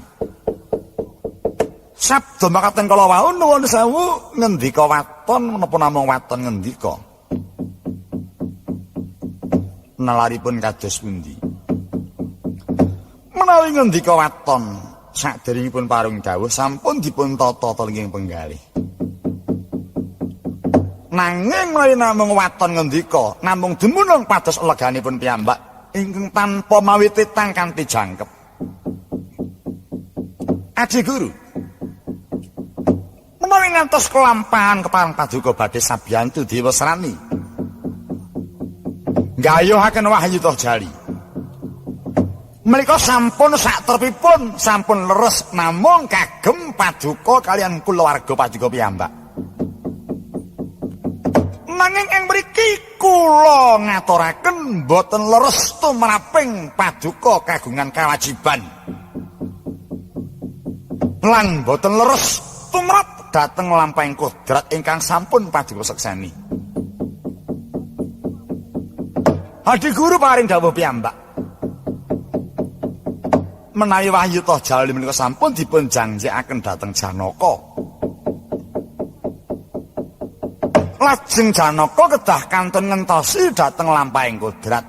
Sabda makaten kala wau nuwun sewu ngendika waton menapa namung waton ngendika. Nalaripun kados pundi? Menawi ngendika waton Saderengipun parung dawuh sampun dipun tata ing penggalih. Nanging menawi namung waton ngendika, namung dumunung pados leganipun piyambak ingkang tanpa mawi titang kanthi jangkep. Adi Guru, menawi ngantos kelampahan kepareng paduka badhe sabiyantu Dewa Srani, nggayuhaken Wahyu Tohjali. Menika sampun sakterpipun sampun leres namung kagem paduka kaliyan kulawarga paduka piyambak. Nanging ing mriki kula ngaturaken boten leres tumraping paduka kagungan kewajiban. Lan boten leres tumrap dhateng lampahing kodrat ingkang sampun paduka sekseni. Adi Guru paring dawuh piyambak. Menawi Wahyu Tohjali menika sampun dipun janjikaken dhateng Janaka. Lajeng Janaka kedah kantun ngentosi dhateng lampahing kodrat.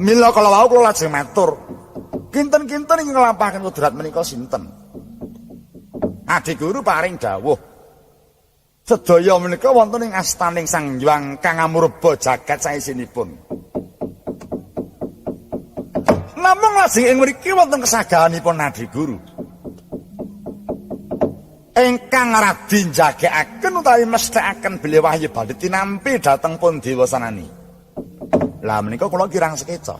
Mila kala wau kula lajeng matur, kinten-kinten ing nglampahaken kodrat menika sinten? Adi Guru paring dawuh, sedaya menika wonten ing astaning Sang Hyang kang amurba jagat saisinipun. Namung lajeng ing mriki wonten kesagahanipun Adi Guru ingkang radi njagaaken utawi mesthekaken bilih Wahyu badhe tinampi dhateng pun Dewa Srani. Lah menika kula kirang sekeca.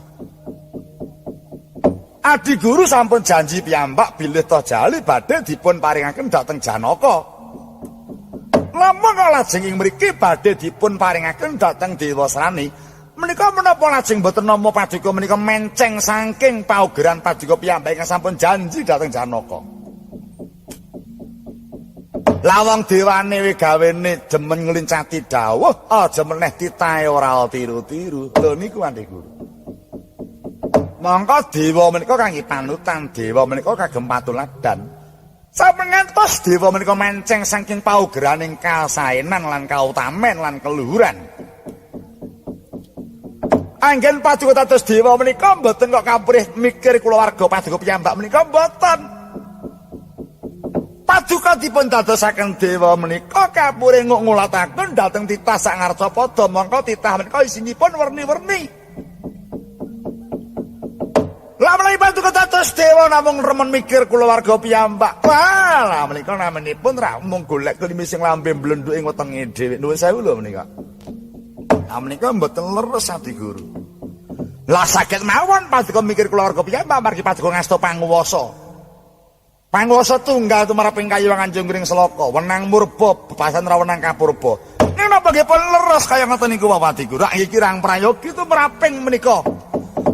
Adi Guru sampun janji piyambak bilih Tohjali badhe dipun paringaken dhateng Janaka. Lamun lajeng ing mriki badhe dipun paringaken dhateng Dewa Srani, menika menapa lajeng boten nampa paduka menika menceng saking paugeran paduka piyambak ingkang sampun janji dhateng Janaka. Lawang dewane wegawene demen nglincati dawuh, aja meneh titahe ora tiru-tiru. Lho niku Adi Guru. Mangka dewa menika kangge panutan, dewa menika kagem patuladan. Sampun ngantos dewa menika menceng saking paugeraning kasaenan lan kautamen lan keluhuran. Anggen paduka dados dewa menika mboten kok kapurih mikir kulawarga paduka piyambak menika mboten. Paduka dipun dadosaken dewa menika kapure ngulataken dhateng titah sak ngarcapada, mangka titah menika isinipun werni-werni. Lah menawi paduka dados dewa namung remen mikir kulawarga piyambak, lah menika namanipun ra mung golek klimising lambe blenduk ing wetenge dhewe. Nuwun sewu lho menika. Lah menika mboten leres Adi Guru. Lah saged mawon paduka mikir kulawarga piyambak margi paduka ngasta panguwasa. Panguwasa tunggal tumraping Kayuwangan Kanjeng Selaka, wenang murba bebasan ra wenang kapurba. Nek napa nggih pun leres kaya ngoten niku Adi Guru. Rak iki kirang prayogi tumraping menika.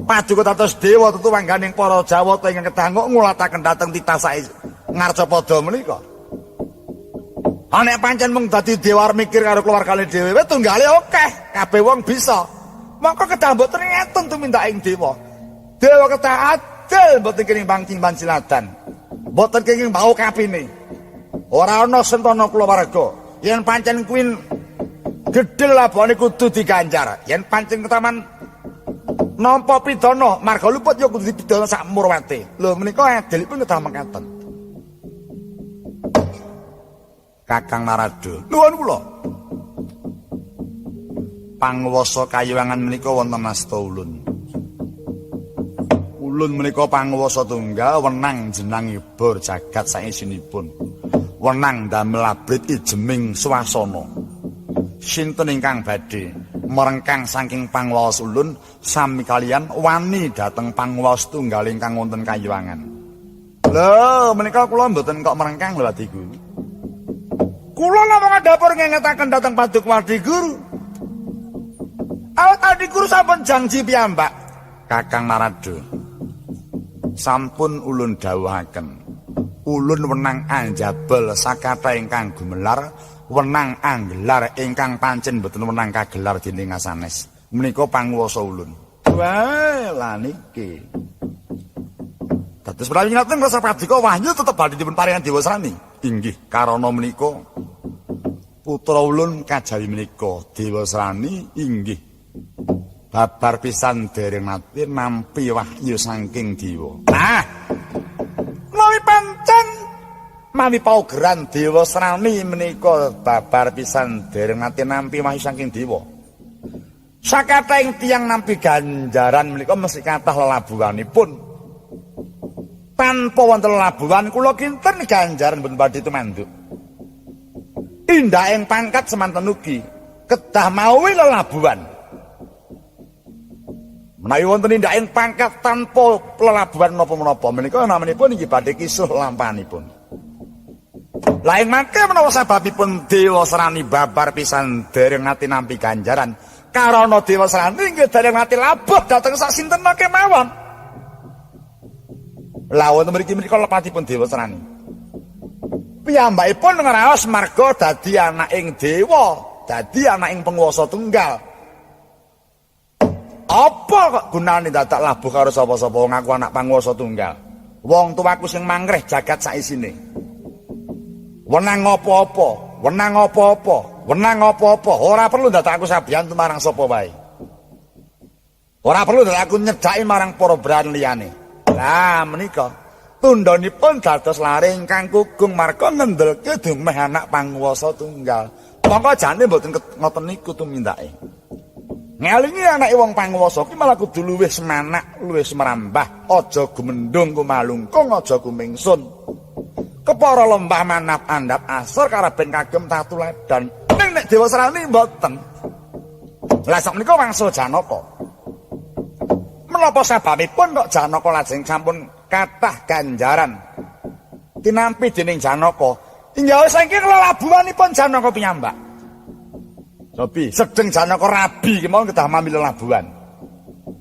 Paduka dados dewa tutu wangganing para Jawata ingkang kedah ngulataken dhateng titah sae ngarcapada menika. Nek pancen mung dadi dewa mikir karo keluargane dhewe tunggale akeh, kabeh wong bisa. Mongko kedah mboten ngeten tumindak ing dewa. Dewa kedah adil mboten kenimbang timbang siladan. Mboten kenging bau kapine. Ora ana sentana kulawarga. Yen pancen kuwi gedhe labane kudu diganjar. Yen pancen ketaman nampa pidana marga luput ya kudu dipidana sak murwate. Lho menika adilipun kedah mekaten. Kakang Narada, nuwun kula. Panguwasa Kayuwangan menika wonten asta ulun. Ulun menika panguwasa tunggal wenang jenangipun jagat saisinipun. Wenang damel abrit ijeming swasana. Sinten ingkang badhe merengkang saking panguwas ulun sami kalian wani dhateng panguwas tunggal ingkang wonten Kayuwangan. Lho, menika kula mboten kok merengkang lho Adi Guru. Kula namung dapur ngengetaken dhateng paduka Adi Guru. Awit Adi Guru sampun janji piyambak. Kakang Narada, sampun ulun dawuhaken. Ulun wenang anjabel sakata ingkang gumelar, wenang anggelar ingkang pancen boten wenang kagelar dening asanes. Menika panguwasa ulun. Wah, lah niki. Dados prawi ngaten rasa paduka Wahyu tetep badhe dipun paringan Dewa Srani. Inggih, karana menika putra ulun kajawi menika Dewa Srani inggih babar pisan dereng nate nampi wahyu saking dewa. Nah, Mawi paugeran Dewa Srani menika babar pisan dereng nate nampi mahi saking dewa. Sakathahing tiyang nampi ganjaran menika mesti kathah lelabuhanipun. Tanpa wonten lelabuhan kula kinten ganjaran mboten badhe tumanduk. Indah ing pangkat semanten ugi kedah mawi lelabuhan. Menawi wonten indah ing pangkat tanpa lelabuhan menapa-menapa menika namanipun inggih badhe kisuh lampanipun. Laing mangke menawa sababipun Dewa Srani babar pisan dereng nate nampi ganjaran karana Dewa Srani nggih dereng nate labuh dhateng sak sinten kemawon. Lah wonten mriki menika lepatipun Dewa Srani. Piyambakipun ngraos marga dadi anak ing dewa, dadi anak ing penguwasa tunggal. Apa kok gunane dadak labuh karo sapa-sapa wong aku anak panguwasa tunggal? Wong tuaku sing mangreh jagat sak isine. Wenang apa-apa, wenang apa-apa, wenang apa-apa, ora perlu dadak aku sabiyantu marang sapa wae. Ora perlu dadak aku nyedhaki marang para brahmana liyane. Lah menika tundhonipun dados lare ingkang kugung marga ngendelke dumeh anak panguwasa tunggal. Monggo jane mboten ngoten niku tumindake. Ngelingi anake wong panguwasa ki malah kudu luwih semanak, luwih semrambah, aja gumendhung kumalungkung, aja kumingsun. Kepara lembah manap andhap asor karaben kagem tatuladan. Ning nek Dewa Srani mboten. Lah sak menika wangsul Janaka. Menapa sebabipun kok Janaka lajeng sampun kathah ganjaran tinampi dening Janaka? Inggih saking lelabuhanipun Janaka piyambak. Sopi, sedeng Janaka rabi ki mawon kedah mami lelabuhan.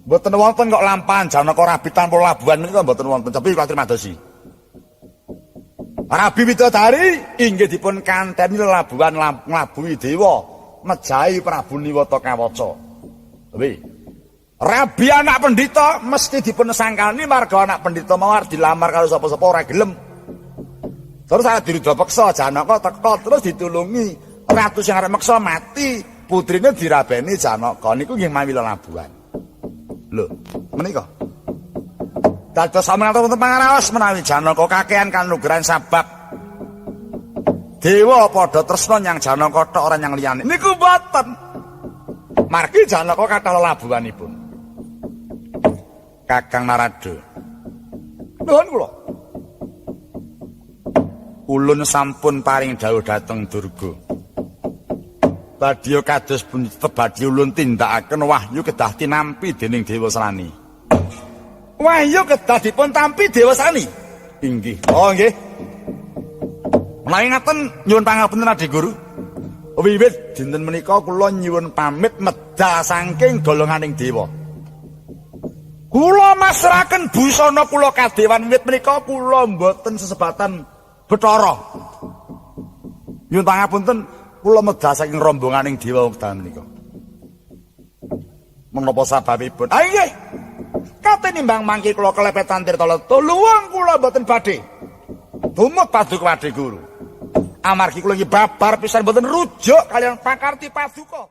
Mboten wonten kok lampahan Janaka rabi tanpa lelabuhan menika mboten wonten. Tapi kuwatir madosi. Rabi Widodari inggih dipun kanteni lelabuhan nglabuhi dewa mejahi Prabu Niwata Kawaca. Tapi Rabi anak pendhita mesti dipun sangkani marga anak pendhita mawar dilamar karo sapa-sapa ora gelem. Terus ada dirudha peksa Janaka teka terus ditulungi ratu sing arep meksa mati, putrine dirabeni Janaka niku nggih mawi lelabuhan. Lho, menika dados samanata wonten pangaraos menawi Janaka kakehan kanugrahan sabab dewa padha tresna nyang Janaka tok ora nyang liyane. Niku mboten. Margi Janaka kathah lelabuhanipun. Kakang Narada. Nuwun kula. Ulun sampun paring dawuh dhateng Durga. Badya kados punika badhe ulun tindakaken wahyu kedah tinampi dening Dewa Srani. Wahyu kedah dipun tampi Dewa Srani. Inggih. Oh nggih. Menawi ngaten nyuwun pangapunten Adi Guru. Wiwit dinten menika kula nyuwun pamit medal saking golonganing dewa. Kula masrahaken busana kula kadewan wiwit menika kula mboten sesebatan Bathara. Nyuwun pangapunten kula medal saking rombonganing dewa wekdal menika. Menapa sababipun? Ah nggih. Kate nimbang mangke kula kelepetan tirta leta luwung kula mboten badhe dumut paduka Adi Guru. Amargi kula nggih babar pisan mboten rujuk kalian pakarti paduka.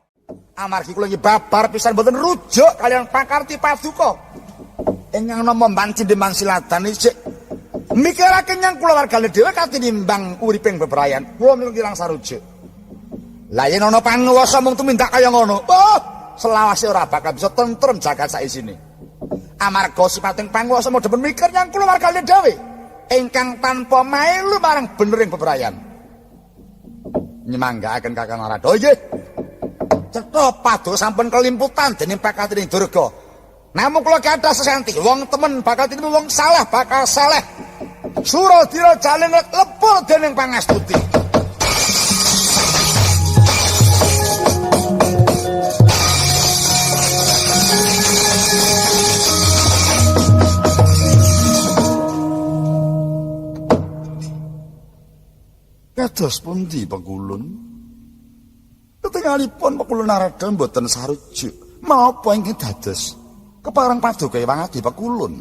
Amargi kula nggih babar pisan mboten rujuk kalian pakarti paduka. Ingkang nama mbanci demang siladan isih mikirake nyang kula wargane dhewe katinimbang uriping bebrayan. Kula mung kirang sarujuk. Lah yen ana panguwasa mung tumindak kaya ngono, oh, selawase ora bakal bisa tentrem jagat sak isine. Amarga sipating panguwasa modhen mikir nyang kula wargane dhewe ingkang tanpa melu marang benering bebrayan. Nyemanggaaken Kakang Narada. Oh nggih. Cetha pados sampun kelimputan dening pakatining Durga. Namung kula gadah sesanti, wong temen bakal tinemu wong salah bakal saleh. Suradira jalin lepul dening pangastuti. Kados pundi Pakulun? Ketingalipun Pakulun Narada mboten sarujuk. Menapa ingkang dados kepareng paduka Hyang Adi Pakulun?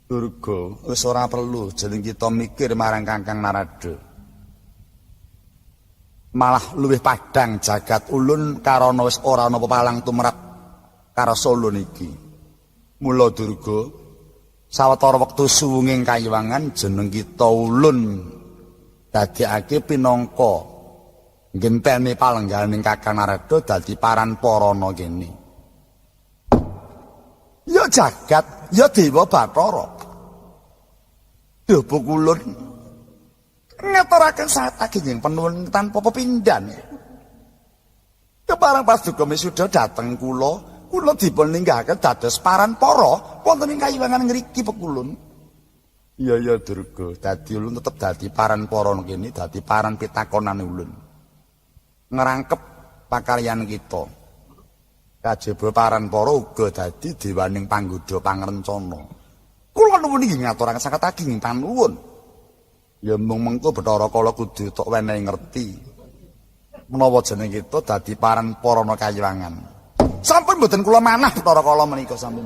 Durga, wis ora perlu jeneng kita mikir marang Kakang Narada. Malah luwih padhang jagat ulun karana wis ora ana pepalang tumrap karo Solo niki. Mula Durga, Sawetara wektu suwunging kayiwangan jeneng kita ulun dadekake pinangka ngenteni palengganing Kakang Narada dadi paran parana kene. Ya jagat, ya Dewa Bathara. Duh pukulun ngaturaken sataging panuwun tanpa pepindhan. Keparang paduka misuda dhateng kula dipun ninggalake dados paran para wonten ing kayiwangan ngriki pekulun. Iya Durga, dadi ulun tetep dadi paran para kene, dadi paran pitakonan ulun. Ngerangkep pakaryan kita. Kajaba paran para uga dadi dewaning panggoda pangrencana. Kula nuwun inggih ngaturaken saketaging panuwun. Ya mung mengko Bathara Kala kudu tok wenehi ngerti. Menawa jeneng kita dadi paran parana kayiwangan. Sampun mboten kula manah Bathara Kala menika sampun.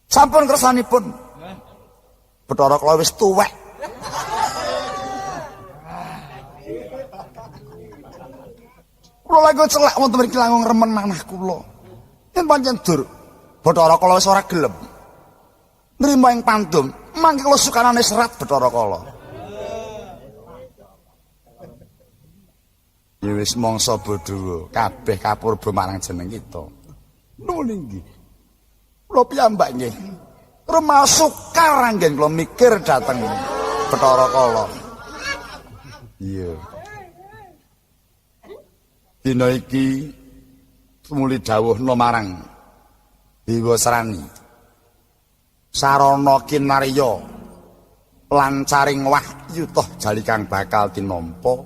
Sampun kersanipun. Bathara Kala wis tuwek. Kula lagi celak wonten mriki langkung remen manah kula. Yen pancen dur Bathara Kala wis ora gelem nrimo ing pandum, mangke kula sukanane serat Bathara Kala. Ya wis mangsa bodho kabeh kapurba marang jeneng kita. Nuwun inggih. Kula piyambak nggih rumasukar anggen kula mikir dhateng Bathara Kala. Iya. Dina iki muli dawuhna marang Dewa Srani. Sarana kinarya lancaring wahyu toh jali kang bakal tinampa.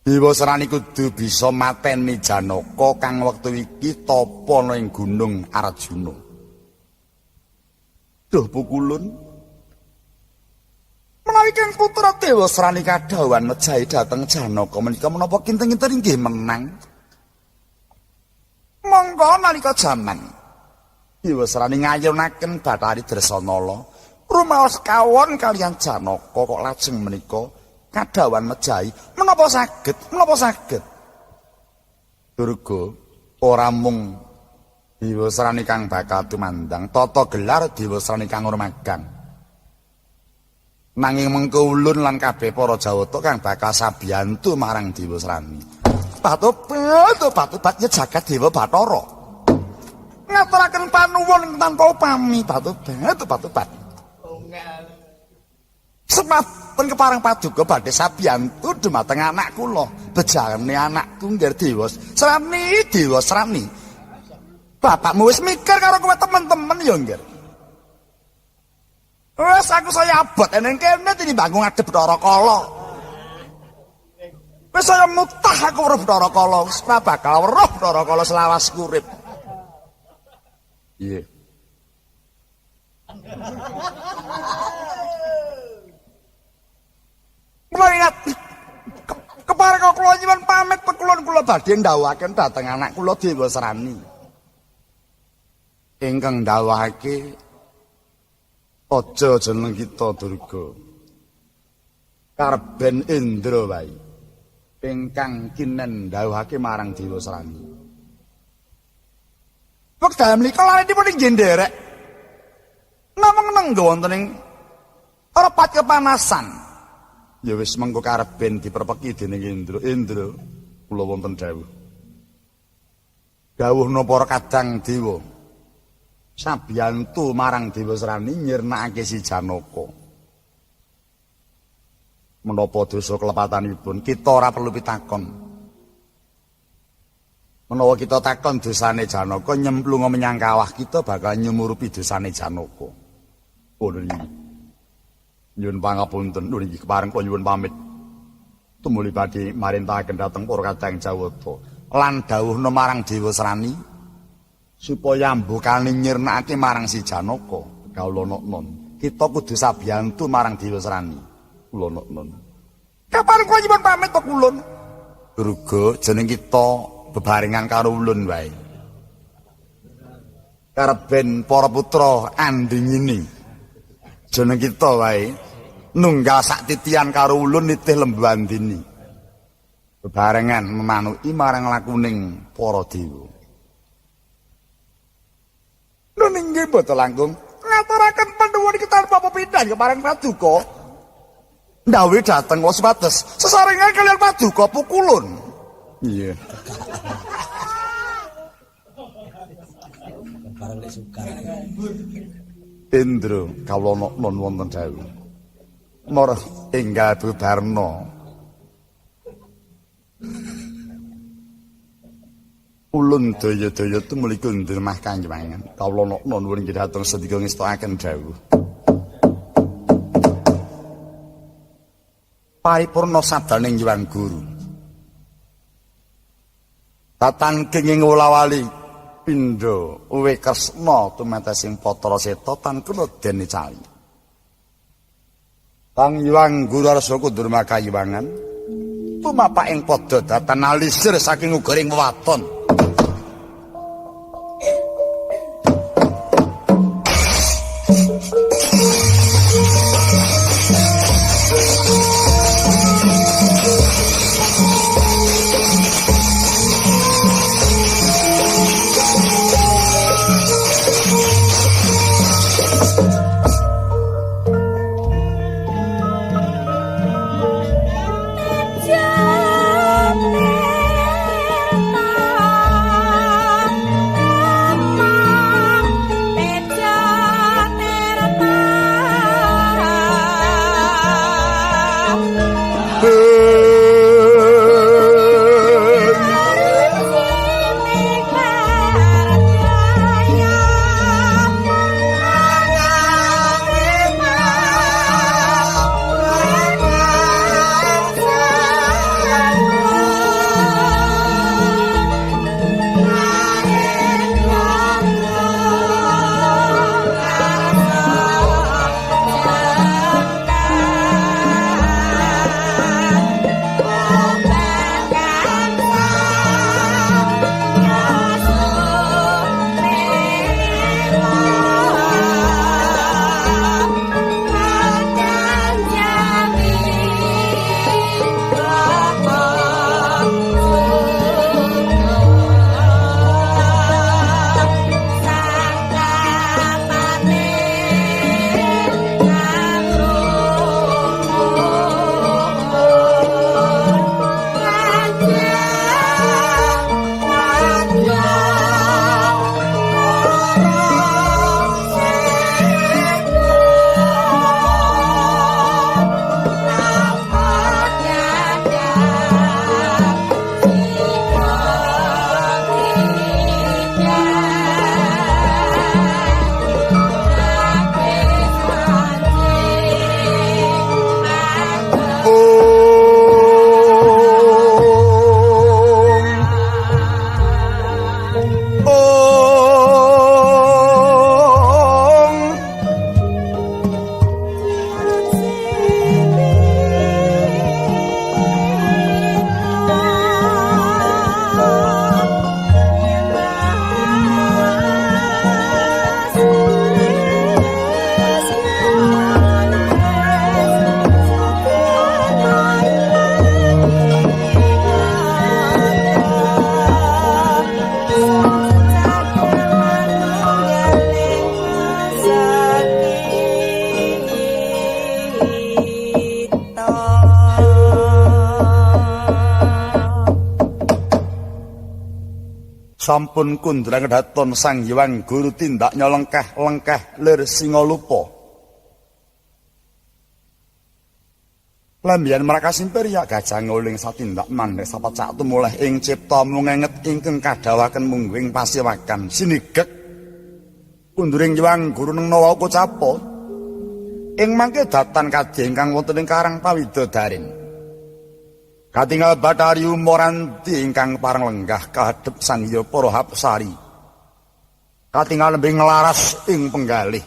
Dewa Srani kudu bisa mateni Janaka kang wektu iki tapa ana ing Gunung Arjuna. Duh pukulun. Menawi kang putra Dewa Srani kadhawan mejahi dhateng Janaka menika menapa kinten-kinten inggih menang. Monggo nalika jaman Dewa Srani ngayunaken Bathari Dresanala rumaos kawon kaliyan Janaka kok lajeng menika kadhawan mejahi menapa saged Durga ora mung Dewa Srani kang bakal tumandang tata gelar Dewa Srani kang rumagang nanging mengko ulun lan kabeh para Jawata kang bakal sabiyantu marang Dewa Srani. Patubat ya jagat Dewa Bathara ngaturaken panuwun tanpa upami patubat semanten kepareng paduka badhe sabiyantu dumateng anak kula bejane anakku nggih Dewa Srani bapakmu wis mikir karo kowe temen-temen ya nggih wis aku saya abot eneng kene tinimbang ngadep Bathara Kala wis saya mutah aku weruh Bathara Kala wis ora bakal weruh Bathara Kala selawas urip. Iya. Kula ingat kepareng kula nyuwun pamit pekulun kula badhe ndhawuhaken dhateng anak kula Dewa Srani. Ingkang ndhawuhake aja jeneng kita Durga. Karben Indra wae. Ingkang kinen ndhawuhake marang Dewa Srani. Wekdal menika larenipun inggih nderek. Namung nenggo wonten ing repat kepanasan. Ya wis mengko karben diperpeki dening Indra kula wonten dawuh. Dawuhna para kadang dewa. Sabiyantu marang Dewa Srani nyirnakake si Janaka. Menapa dosa kelepatanipun kita ora perlu pitakon. Menawa kita takon dosane Janaka nyemplung menyang kawah kita bakal nyumurupi dosane Janaka. Ngono iki. Nyuwun pangapunten nuwun iki kepareng kula nyuwun pamit. Tumuli badhe marintahaken dhateng para kadang Jawata lan dawuhna marang Dewa Srani supaya mbukane nyirnakake marang si Janaka. Kawula non. Kita kudu sabiyantu marang Dewa Srani. Kula non. Kapan kula nyuwun pamit to kulun? Durga jeneng kita bebarengan karo ulun wae. Karben para putra andingini. Jeneng kita wae nunggal sak titian karo ulun nitih Lembandini. bebarengan memanuki marang lakuning para dewa. Nun inggih boten langkung ngaturaken panuwun iki tanpa pepindhan kepareng Paduka. Ndawi dhateng waspados sesarengan kaliyan Paduka pukulun. Iya. Bareng sukar. Indra kawula nun wonten dawuh. Mara enggal bebarna. Ulun daya-daya tumuli kundur mah kanjenengan. Kawula nuwun inggih dhateng sedika ngestakaken dawuh. Paripurna sabdaning Hyang Guru. Tatan kenging wulawali pindha uwe Kresna tumetesing Patra Seta tan kena dene cali. Kang Hyang Guru arsa kundur makayiwangan. Tumapak ing padha datan alisir saking ugaring wewaton. Sampun kundrang daton Sang Hyang Guru tindak nyolengkeh-lengkeh lir Singalupa. Lambian Mrakasimpirya gajah nguling satindak mandhek sapacak tumuleh ing cipta mungenget ingkang kadhawaken mungguing pasiwakan sinigek kunduring Hyang Guru neng nawa kocapa ing mangke datan kadhe ingkang wonten ing Karang Pawidadarin. Katingal Bathari Moranti ingkang pareng lenggah kahadhep sangya para hapsari. Katingal lembing nglaras ing penggalih.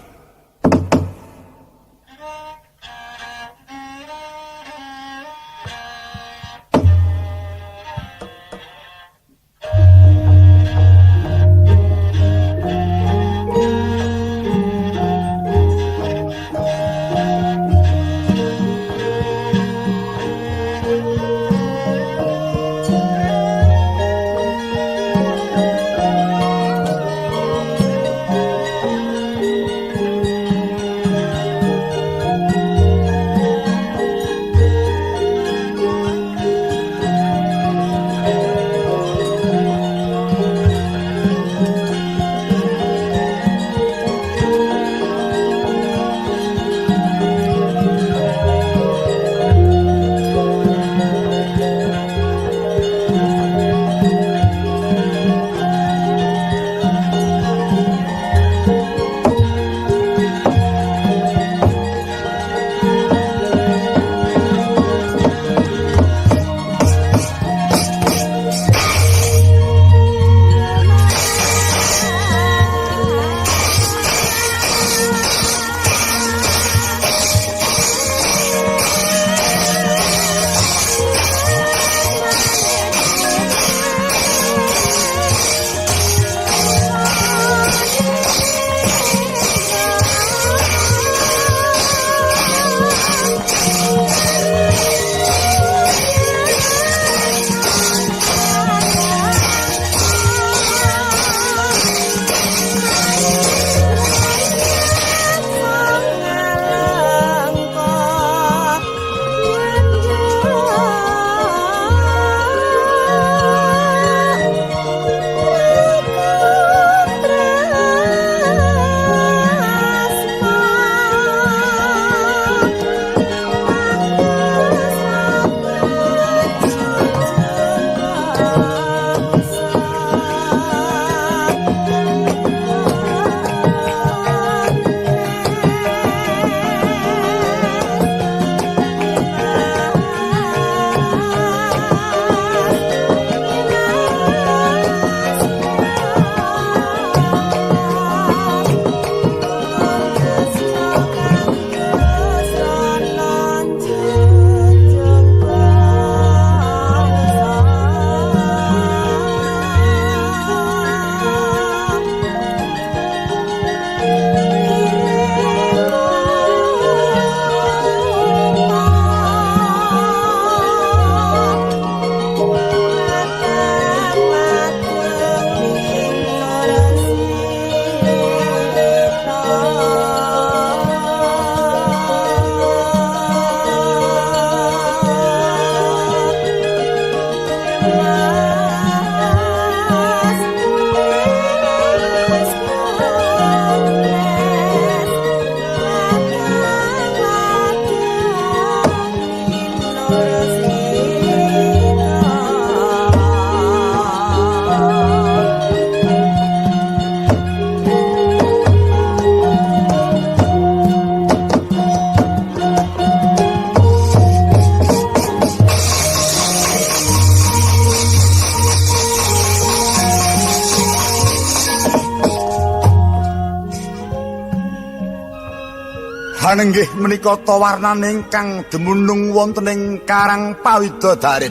Menawi inggih menika tawarnane ingkang dumunung wonten ing Karang Pawidodaren.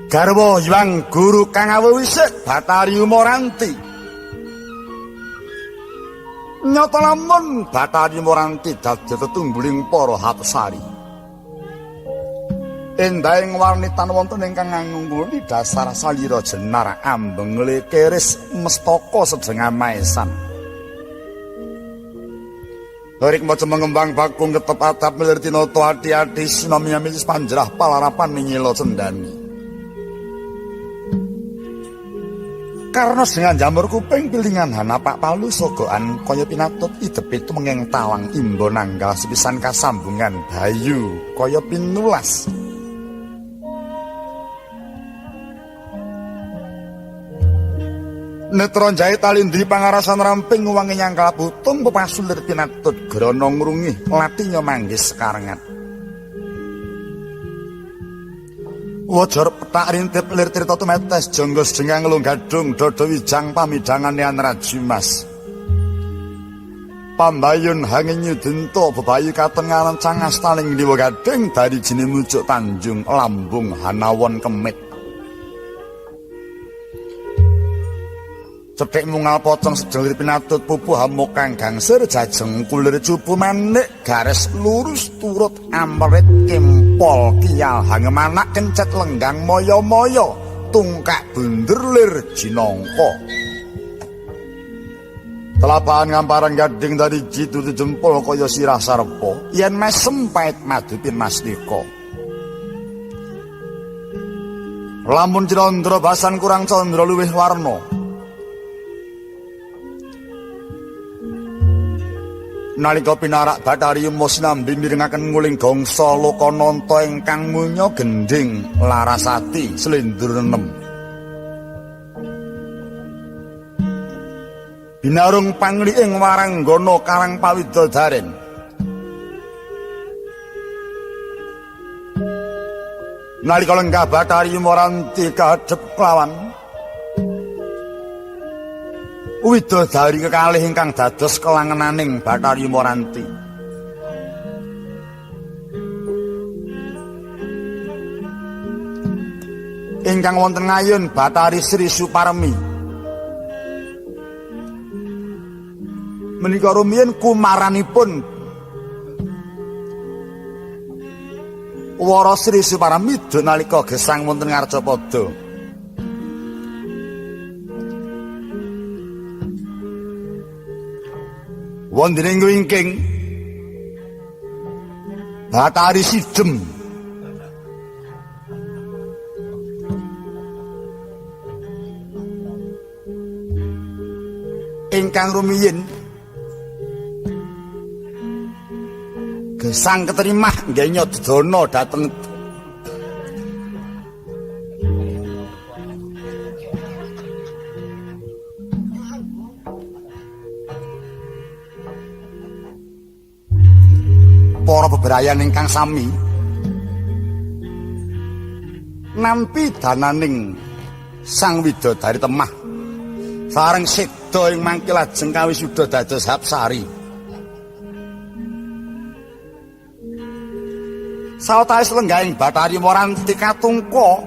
Garwa Hyang Guru kang awisik Bathari Moranti. Nyata lamun Bathari Moranti dadi tetungguling para Hatsari. Endahing warnitan wonten ingkang ngangguni dasar salira jenar ambengle keris mestaka sedengah maesan. Lirik maca mengembang bakung ketep atap milir tinoto ati-ati sinamya milis panjerah palarapan ningilo cendani. Karena dengan jamur kuping pilingan hanapak palu sogoan kaya pinatut idep itu mengeng talang imbo nanggal sepisan kasambungan bayu kaya pinulas. Netron jahit alindri pangarasan ramping wangi nyangkal putung pepasulir pinatut grono ngrungi latinya manggis sekarengan. Wajar petak rintip lir tirta tumetes jonggos dengang ngelung gadung dodo wijang pamidangan yan rajimas. Pambayun hangin nyudento bebayu katon ngalan cangas taling diwa gading dari jini mujuk tanjung lambung hanawon kemit. Cedhek mungal pocong sedelir pinatut pupuh hamuk kang gangsir jajeng kulir cupu manik garis lurus turut amrit kempol kiyal hangem anak kencet lenggang moyo-moyo tungkak bunder lir jinongko. Telapahan ngamparan gading dari jitu jempol kaya sirah sarpo yen mesem pait madupin mastika. Lamun cirondro basan kurang condro luwih warna. Nalika pinarak Bathari Musnambi mirengaken nguling gongsa Lokananta ingkang munya gending Larasati Slendur 6. Binarung pangli ing waranggana Karang Pawidodaren. Nalika lenggah Bathari Moranti kadhep klawan widodari kekalih ingkang dados kelangenaning Bathari Moranti. Ingkang wonten ngayun Bathari Sri Suparmi. Menika rumiyin kumaranipun Wara Sri Suparmi nalika gesang wonten Ngarcapada. Wonten ing wingking Bathari Sidhem ingkang rumiyin gesang keterimah nggih nyodana dhateng para bebrayan ingkang sami nampi dananing sang widodari temah sareng seda ing mangke lajeng kawisuda dados Hapsari. Sawetawis lenggahing Bathari Moranti katungka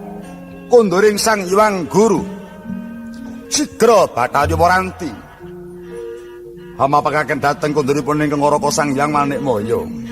konduring sang Hyang Guru Sigra Bathari Moranti hamapakaken dhateng konduripun ingkang Raka Sang Hyang Manikmaya.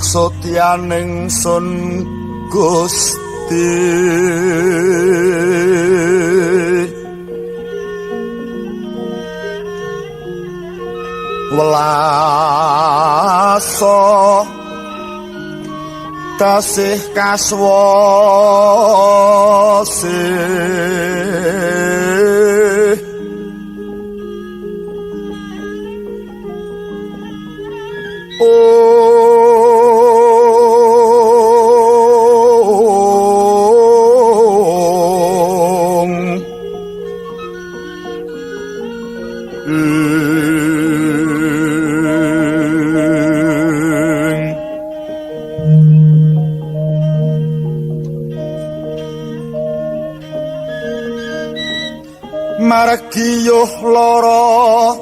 Sutyaning sun Gusti Welasa tasih kaswase margiyuh lara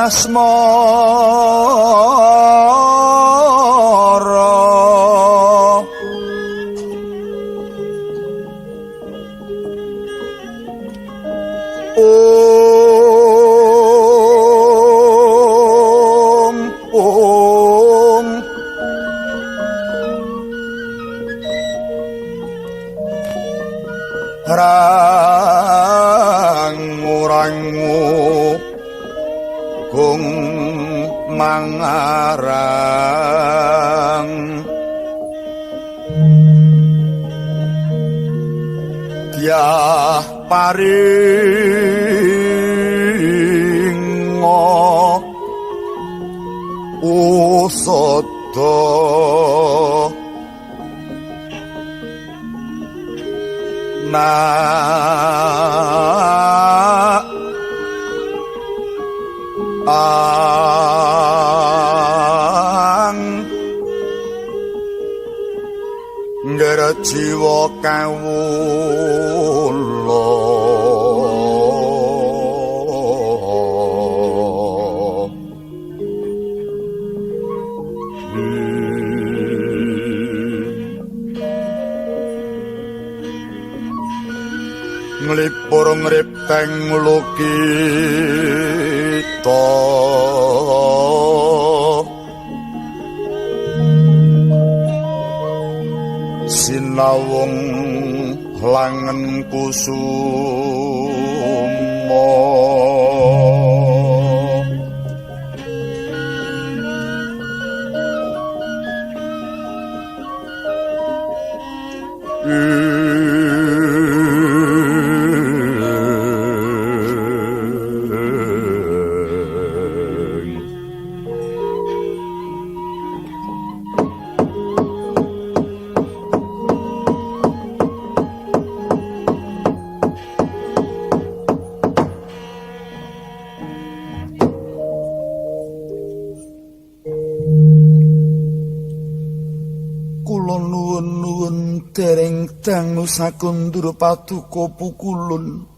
asmara rangu-rangu kung mangarang Dyah paringa usada jiwa kawula nglipur ngripteng lukita sinawung langen kusuma nuwun-nuwun dereng dangu sakundur paduka pukulun